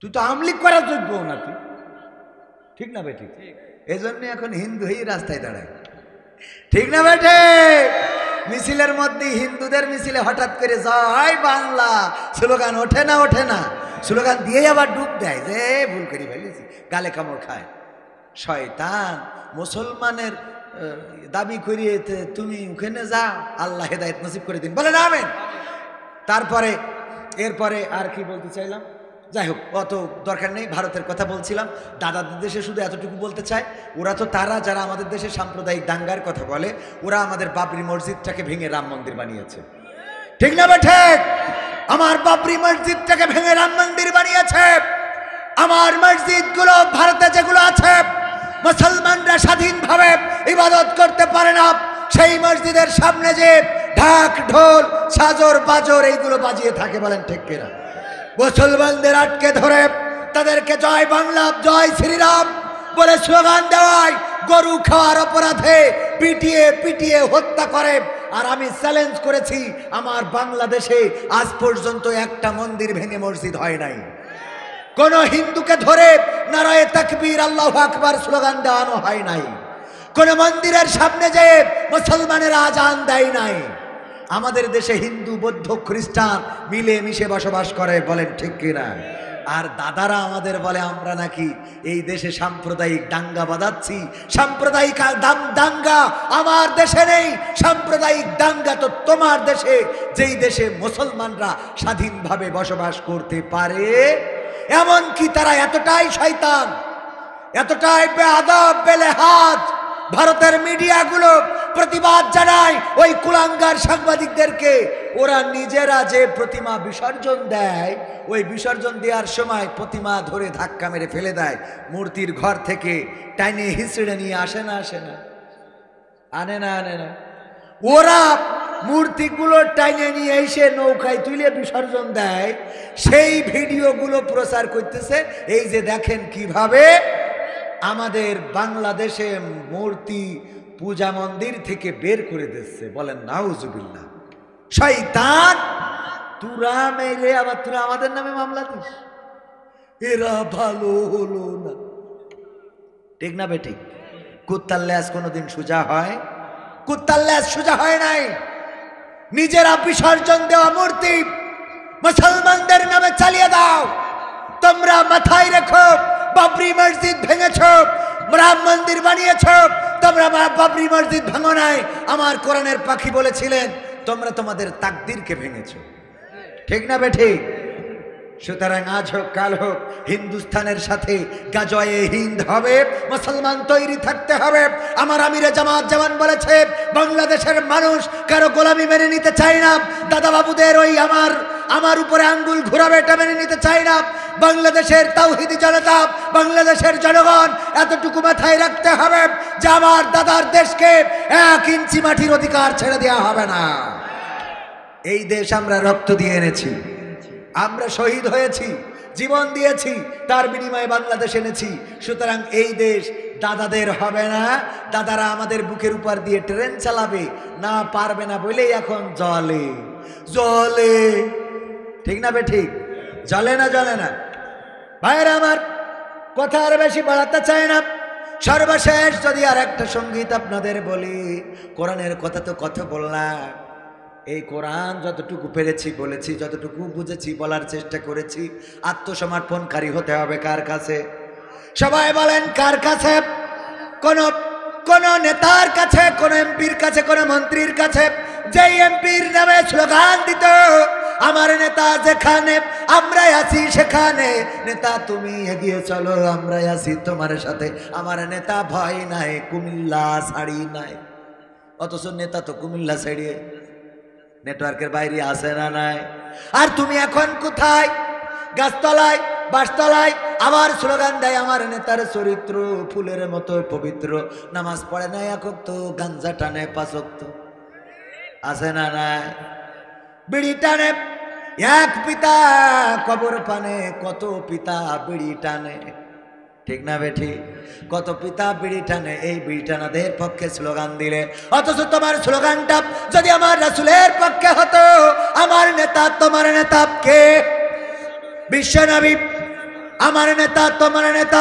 তুই তো আমলিক করার যোগ্য না, তুই ঠিক না বেঠিক? এই জন্য এখন হিন্দু হয়ে রাস্তায় দাঁড়ায়, ঠিক না বেঠে? মিছিলের মধ্যে, হিন্দুদের মিছিলে হঠাৎ করে জয় বাংলা স্লোগান ওঠে না, ওঠে না। স্লোগান দিয়ে আবার ডুব দেয়, যে ভুল করে ফেলেছি, গালে কামড় খায়। শয়তান, মুসলমানের দাবি করিয়ে তুমি ওখানে যা, আল্লাহ হেদায়েত নসিব করে দিন, বলেন আমিন। তারপরে এরপরে আর কি বলতে চাইলাম, যাই হোক অত দরকার নেই, ভারতের কথা বলছিলাম। দাদাদের দেশে শুধু এতটুকু বলতে চাই, ওরা তো তারা যারা আমাদের দেশে সাম্প্রদায়িক দাঙ্গার কথা বলে, ওরা আমাদের বাবরি মসজিদটাকে ভেঙে রাম মন্দির বানিয়েছে, ঠিক না বেঠে? আমার বাবরি মসজিদটাকে ভেঙে রাম মন্দির বানিয়েছে। আমার মসজিদগুলো ভারতে যেগুলো আছে, মুসলমানরা স্বাধীনভাবে ইবাদত করতে পারে না, সেই মসজিদের সামনে যে ঢাক ঢোল সাজর বাজর এইগুলো বাজিয়ে থাকে, বলেন ঠিক কিনা? মুসলমানদের আটকে ধরে তাদেরকে জয় বাংলা, জয় শ্রীরাম বলে স্লোগান দেওয়ায় গরু খাওয়ার অপরাধে পিটিয়ে পিটিয়ে হত্যা করে। আর আমি চ্যালেঞ্জ করেছি, আমার বাংলাদেশে আজ পর্যন্ত একটা মন্দির ভেঙে মসজিদ হয় নাই। কোন হিন্দুকে ধরে নারায়ে তাকবীর আল্লাহু আকবার স্লোগান দেওয়ানো হয় নাই। কোন মন্দিরের সামনে যে মুসলমানেরা আজান দেয় নাই। আমাদের দেশে হিন্দু বৌদ্ধ খ্রিস্টান মিলে মিশে বসবাস করে, বলেন ঠিক কিনা? আর দাদারা আমাদের বলে আমরা নাকি এই দেশে সাম্প্রদায়িক দাঙ্গা বাঁধাচ্ছি। সাম্প্রদায়িক দাঙ্গা আমার দেশে নেই, সাম্প্রদায়িক দাঙ্গা তো তোমার দেশে, যেই দেশে মুসলমানরা স্বাধীনভাবে বসবাস করতে পারে। এমনকি তারা এতটাই শয়তান, এতটাই বেআদব বেলেহাজ, ভারতের মিডিয়াগুলো প্রতিবাদ জানায় ওই কুলাঙ্গার সাংবাদিকদেরকে। ওরা নিজেরা যে প্রতিমা বিসর্জন দেয়, ওই বিসর্জন দেওয়ার সময় প্রতিমা ধরে ধাক্কা মেরে ফেলে দেয়, মূর্তির ঘর থেকে টাইনে হিঁচড়ে নিয়ে আসে না, আনে না। ওরা মূর্তিগুলো টাইনে নিয়ে এসে নৌকায় তুলে বিসর্জন দেয়। সেই ভিডিওগুলো প্রচার করতেছে। এই যে দেখেন কিভাবে আমাদের বাংলাদেশে মূর্তি পূজা মন্দির থেকে বের করে দিচ্ছে, বলেন নাউজুবিল্লাহ। শয়তান, তুরা মেরে আবার তুরা আমাদের নামে মামলা দিস, এরা ভালো হলো না। ঠিক না বেঠিক? কুত্তার ল্যাজ কোনোদিন সোজা হয়? কুত্তার ল্যাজ সোজা হয় নাই। নিজেরা বিসর্জন দেওয়া মূর্তি মুসলমানদের নামে চালিয়ে দাও। তোমরা মাথায় রেখো, বাবরি মসজিদ ভেঙেছ, রাম মন্দির বানিয়েছ, তোমরা বাবরি মসজিদ ভাঙো নাই। আমার কোরআনের পাখি বলেছিলেন তোমরা তোমাদের তাকদীরকে ভেঙেছ। ঠিক না বেঠিক? সুতরাং আজ হোক কাল হোক হিন্দুস্তানের সাথে গাজওয়ে হিন্দ হবে, মুসলমান তৈরি থাকতে হবে। আমার আমিরে জামাত জামান বলেছে বাংলাদেশের মানুষ কারো গোলামি মেনে নিতে চায় না। দাদা বাবুদের ওই আমার উপরে আঙ্গুল ঘুরাবে এটা মেনে নিতে চায় না। বাংলাদেশের তাওহীদি জনতা, বাংলাদেশের জনগণ এতটুকু মাথায় রাখতে হবে যে আমার দাদার দেশকে 1 ইঞ্চি মাটির অধিকার ছেড়ে দেওয়া হবে না। এই দেশ আমরা রক্ত দিয়ে এনেছি, আমরা শহীদ হয়েছি, জীবন দিয়েছি, তার বিনিময়ে বাংলাদেশ এনেছি। সুতরাং এই দেশ দাদাদের হবে না। দাদারা আমাদের বুকের উপর দিয়ে ট্রেন চালাবে না, পারবে না বলেই এখন জলে। ঠিক না বেঠিক? জ্বলে না। ভাইরা আমার, কথা আর বেশি বাড়াতে চায় না। সর্বশেষ যদি আর একটা সঙ্গীত আপনাদের বলি, কোরআনের কথা তো কথা বললাম। এই কোরআন যতটুকু পেরেছি বলেছি, যতটুকু বুঝেছি বলার চেষ্টা করেছি। আত্মসমর্পণকারী হতে হবে কার কাছে? সবাই বলেন কার কাছে? কোন নেতার কাছে, কোন এমপির কাছে, কোন মন্ত্রীর কাছে। যেই এমপির নামে স্লোগান দিত আমার নেতা যেখানে আমরাই আছি সেখানে, নেতা তুমি এগিয়ে চলো আমরাই আছি তোমার সাথে, আমার নেতা ভয় নাই কুমিল্লা ছাড়ি নাই। অথচ নেতা তো কুমিল্লা ছাড়িয়ে নেটওয়ার্কের বাইরে আসে না নাই। আর তুমি এখন কোথায়? গাছতলায়, বাসতলায় আবার স্লোগান দেয় আমার নেতার চরিত্র ফুলের মতো পবিত্র, নামাজ পড়ে না এখন তো গাঞ্জা টানে 5 ওয়াক্ত, আছে না নাই? বিড়ি টানে, এক পিতা কবর পানে কত পিতা বিড়ি টানে। ঠিক না বেঠি? কত পিতা বিড়ি টানে, এই বিড়ি টানাদের পক্ষে স্লোগান দিলে। অথচ তোমার স্লোগানটা যদি আমার রাসূলের পক্ষে হতো, আমার নেতা তোমার নেতা কে? বিশ্বনবী আমার নেতা তোমার নেতা।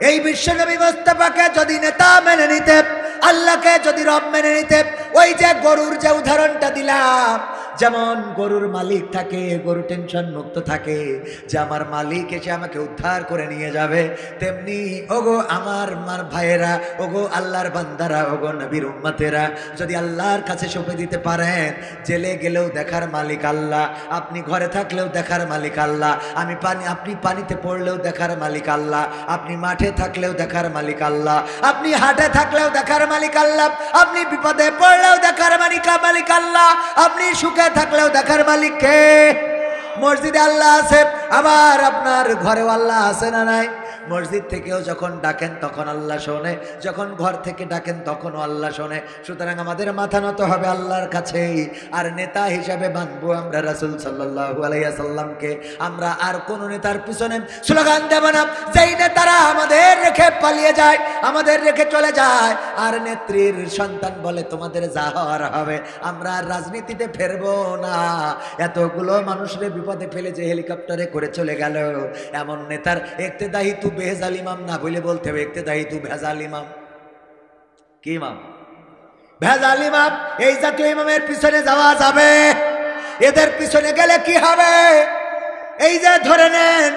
এই বিশ্বনবী মুস্তাফাকে যদি নেতা মেনে নিতে, আল্লাহকে যদি রব মেনে নিতে, ওই যে গরুর যে উদাহরণটা দিলাম, যেমন গরুর মালিক থাকে, গরু টেনশন মুক্ত থাকে যে আমার মালিক এসে আমাকে উদ্ধার করে নিয়ে যাবে, তেমনি ওগো আমার ভাইয়েরা, ওগো আল্লাহর বান্দারা, ওগো নবীর উম্মতেরা, যদি আল্লাহর কাছে সঁপে দিতে পারেন, জেলে গেলেও দেখার মালিক আল্লাহ, আপনি ঘরে থাকলেও দেখার মালিক আল্লাহ, আপনি পানিতে পড়লেও দেখার মালিক আল্লাহ, আপনি মাঠে থাকলেও দেখার মালিক আল্লাহ, আপনি হাটে থাকলেও দেখার মালিক আল্লাহ, আপনি বিপদে পড়লেও দেখার মালিক আল্লাহ, আপনি সুখে থাকলেও দেখার মালিক কে? মসজিদে আল্লাহ আছে, আবার আপনার ঘরেও আল্লাহ আছে না নাই? মসজিদ থেকেও যখন ডাকেন তখন আল্লাহ শোনে, যখন ঘর থেকে ডাকেন তখনও আল্লাহ শোনে। সুতরাং আমাদের মাথা নত হবে আল্লাহর কাছেই। আর নেতা হিসাবে মানবো আমরা রাসূল সাল্লাল্লাহু আলাইহি ওয়াসাল্লামকে। আমরা আর কোন নেতার পিছনে স্লোগান দেব না। যেই নেতারা আমাদের রেখে পালিয়ে যায়, আমাদের রেখে চলে যায়, আর নেত্রীর সন্তান বলে তোমাদের যা হওয়ার হবে, আমরা আর রাজনীতিতে ফেরবো না। এতগুলো মানুষের বিপদে ফেলে যে হেলিকপ্টারে করে চলে গেল, এমন নেতার ইক্তেদাই তু বেজাল ইমাম না বলে বলতে হবে ইক্তেদাই তু ভেজাল ইমাম। কি ইমাম? ভেজাল ইমাম। এই জাতীয় ইমামের পিছনে যাওয়া যাবে? এদের পিছনে গেলে কি হবে? এই যে ধরে নেন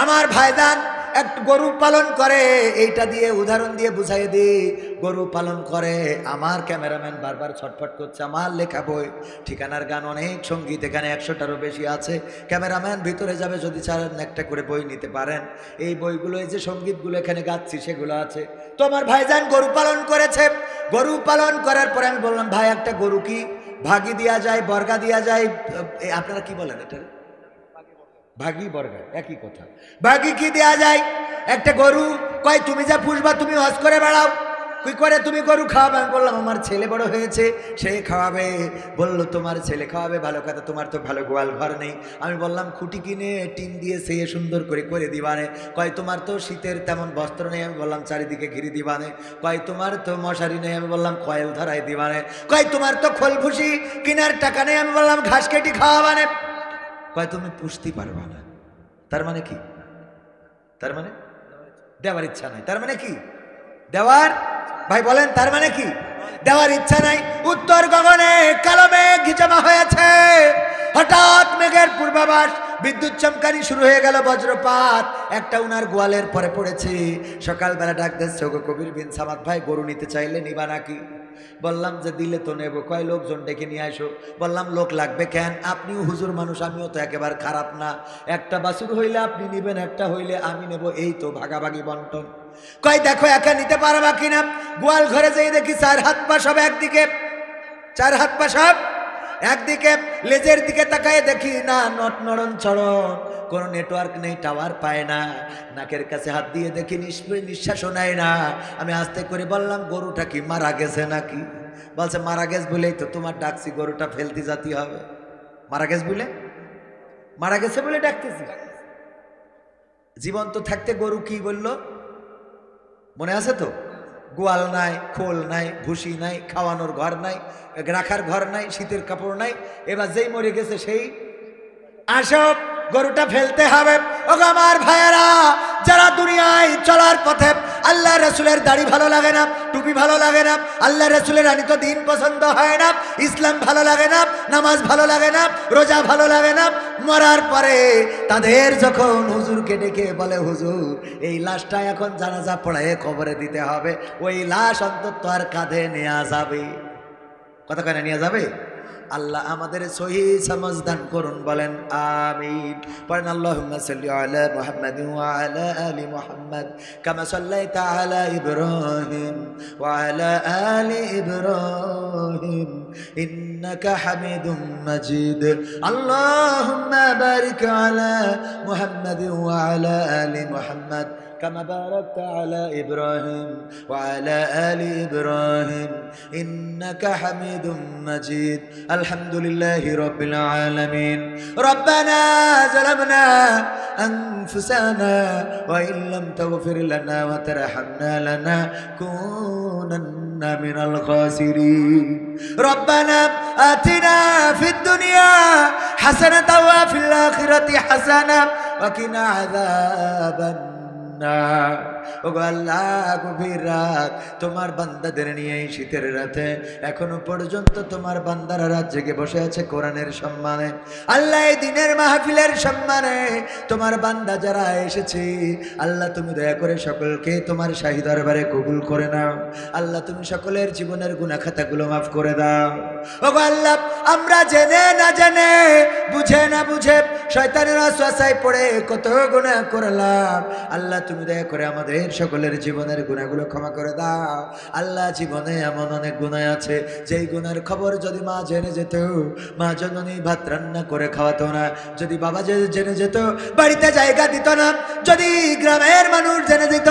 আমার ভাইজান একটু গরু পালন করে, এইটা দিয়ে উদাহরণ দিয়ে বুঝাই দিই, গরু পালন করে। আমার ক্যামেরাম্যান বারবার ছটফট করছে, আমার লেখা বই ঠিকানার গান অনেক সঙ্গীত এখানে 100টারও বেশি আছে। ক্যামেরাম্যান ভিতরে যাবে, যদি চান একটা করে বই নিতে পারেন। এই বইগুলো, এই যে সঙ্গীতগুলো এখানে গাচ্ছি সেগুলো আছে। তো আমার ভাইজান গরু পালন করেছে। গরু পালন করার পরে আমি বললাম, ভাই একটা গরু কি ভাগি দেওয়া যায়, বর্গা দেওয়া যায়? আপনারা কি বলেন এটা? ভাগি বর্গা একই কথা। ভাগি কি দেয়া যায়? একটা গরু কয় তুমি যা পুষবা, তুমি হজ করে বেড়াও, কি করে তুমি গরু খাওয়াবে? আমি বললাম আমার ছেলে বড় হয়েছে, সে খাওয়াবে। বললো তোমার ছেলে খাওয়াবে, ভালো কথা, তোমার তো ভালো গোয়াল ঘর নেই। আমি বললাম খুঁটি কিনে টিন দিয়ে সে সুন্দর করে দিবানে। কয় তোমার তো শীতের তেমন বস্ত্র নেই। আমি বললাম চারিদিকে ঘিরে দিবানে। কয় তোমার তো মশারি নেই। আমি বললাম কয়েল ধরাই দিবানে। কয় তোমার তো খোল ভুসি কেনার টাকা নেই। আমি বললাম ঘাস কেটে খাওয়াবানে। কয় তুমি পুষতে পারবা না। তার মানে কি? তার মানে দেওয়ার ইচ্ছা নাই। তার মানে কি? দেওয়ার, ভাই বলেন তার মানে কি? দেওয়ার ইচ্ছা নাই। উত্তর গগনে কালো মেঘ জমা হয়েছে, হঠাৎ মেঘের পূর্বাভাস, বিদ্যুৎ চমকানি শুরু হয়ে গেল, বজ্রপাত একটা উনার গোয়ালের পরে পড়েছে। সকালবেলা ডাক দিচ্ছে, ওগো কবির বিন সামাদ ভাই, গরু নিতে চাইলে নিবা নাকি? বললাম যে দিলে তো নেব। কয় লোকজন ডেকে নিয়ে আসো। বললাম লোক লাগবে কেন? আপনিও হুজুর মানুষ, আমিও তো একেবারে খারাপ না। একটা বাছুর হইলে আপনি নিবেন, একটা হইলে আমি নেব, এই তো ভাগাভাগি বন্টন। কয় দেখো একা নিতে পারবা কিনা। গোয়াল ঘরে যেয়ে দেখি 4 হাত পা সব একদিকে, 4 হাত পা সব একদিকে। লেজের দিকে তাকায় দেখি না নট নড়ন চড়ন, কোনো নেটওয়ার্ক নেই, টাওয়ার পায় না। নাকের কাছে হাত দিয়ে দেখি নিঃশ্বাসও নেয় না। আমি আস্তে করে বললাম গরুটা কি মারা গেছে নাকি? বলছে মারা গেছে বলেই তো তোমার ডাকছি, গরুটা ফেলতে জাতি হবে। মারা গেছে বলে, মারা গেছে বলে ডাকতেছি। জীবন্ত থাকতে গরু কি বললো মনে আছে তো? গোয়াল নাই, খোল নাই, ভুসি নাই, খাওয়ানোর ঘর নাই, রাখার ঘর নাই, শীতের কাপড় নাই। এবার যেই মরে গেছে সেই আসব, গরুটা ফেলতে হবে। ওগো আমার ভাইয়েরা, যারা দুনিয়ায় চলার পথে আল্লাহ রসুলের দাড়ি ভালো লাগে না, টুপি ভালো লাগে না, আল্লাহ রসুলের আনিত দিন পছন্দ হয় না, ইসলাম ভালো লাগে না, নামাজ ভালো লাগে না, রোজা ভালো লাগে না, মরার পরে তাদের যখন হুজুরকে ডেকে বলে হুজুর এই লাশটা এখন জানাজা পড়ায় কবরে দিতে হবে, ওই লাশ অন্তত আর কাঁধে নেওয়া যাবে। কথা কয় না নিয়ে যাবে? আল্লাহ আমাদের সহি সমঝ দান করুন, বলেন আমিন। পড়েন আল্লাহুম্মা সাল্লি আলা মুহাম্মাদিন ওয়া আলা আলি মুহাম্মাদ কামা সাল্লাইতা আলা ইব্রাহিম ওয়া আলা আলি ইব্রাহিম ইন্নাকা হামিদুম মাজিদ। আল্লাহুম্মা বারিক আলা মুহাম্মাদিন ওয়া আলা আলি মুহাম্মাদ كما باركت على إبراهيم وعلى آل إبراهيم إنك حميد مجيد. الحمد لله رب العالمين. ربنا ظلمنا أنفسنا وإن لم تغفر لنا وترحمنا لنكونن من الخاسرين. ربنا آتنا في الدنيا حسنة وفي الآخرة حسنة وقنا عذاب النار. ওগো আল্লাহ, গভীর রাত তোমার বান্দাদের নিয়ে এই শীতের রাতে এখনো পর্যন্ত তোমার বান্দারা রাত জেগে বসে আছে কোরআনের সম্মানে। আল্লাহ এই দিনের মাহফিলের সম্মানে তোমার বান্দা যারা এসেছে, আল্লাহ তুমি দয়া করে সকলকে তোমার শাহী দরবারে কবুল করে নাও। আল্লাহ তুমি সকলের জীবনের গুনাহ খাতাগুলো মাফ করে দাও। ওগো আল্লাহ, আমরা জেনে না জেনে, বুঝে না বুঝে শয়তানের ওয়াসওয়াসায় পড়ে কত গুনাহ করলাম। আল্লাহ তুমি দয়া করে আমাদের সকলের জীবনের গুনাহগুলো ক্ষমা করে দাও। আল্লাহ জীবনে এমন অনেক গুনাহ আছে যেই গুনার খবর যদি মা জেনে যেত, মা জননী ভাত রান্না করে খাওয়াতো না, যদি বাবা জেনে যেত বাড়িতে জায়গা দিত না, যদি গ্রামের মানুষ জেনে যেত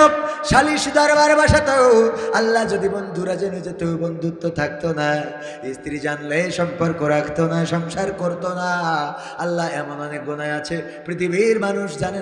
সালিশ দরবার বসাতো, আল্লাহ যদি বন্ধুরা জেনে যেত বন্ধুত্ব থাকতো না, স্ত্রী জানলে সম্পর্ক রাখতো না, সংসার করতো না। আল্লাহ এমন অনেক গুনাহ আছে পৃথিবীর মানুষ জানে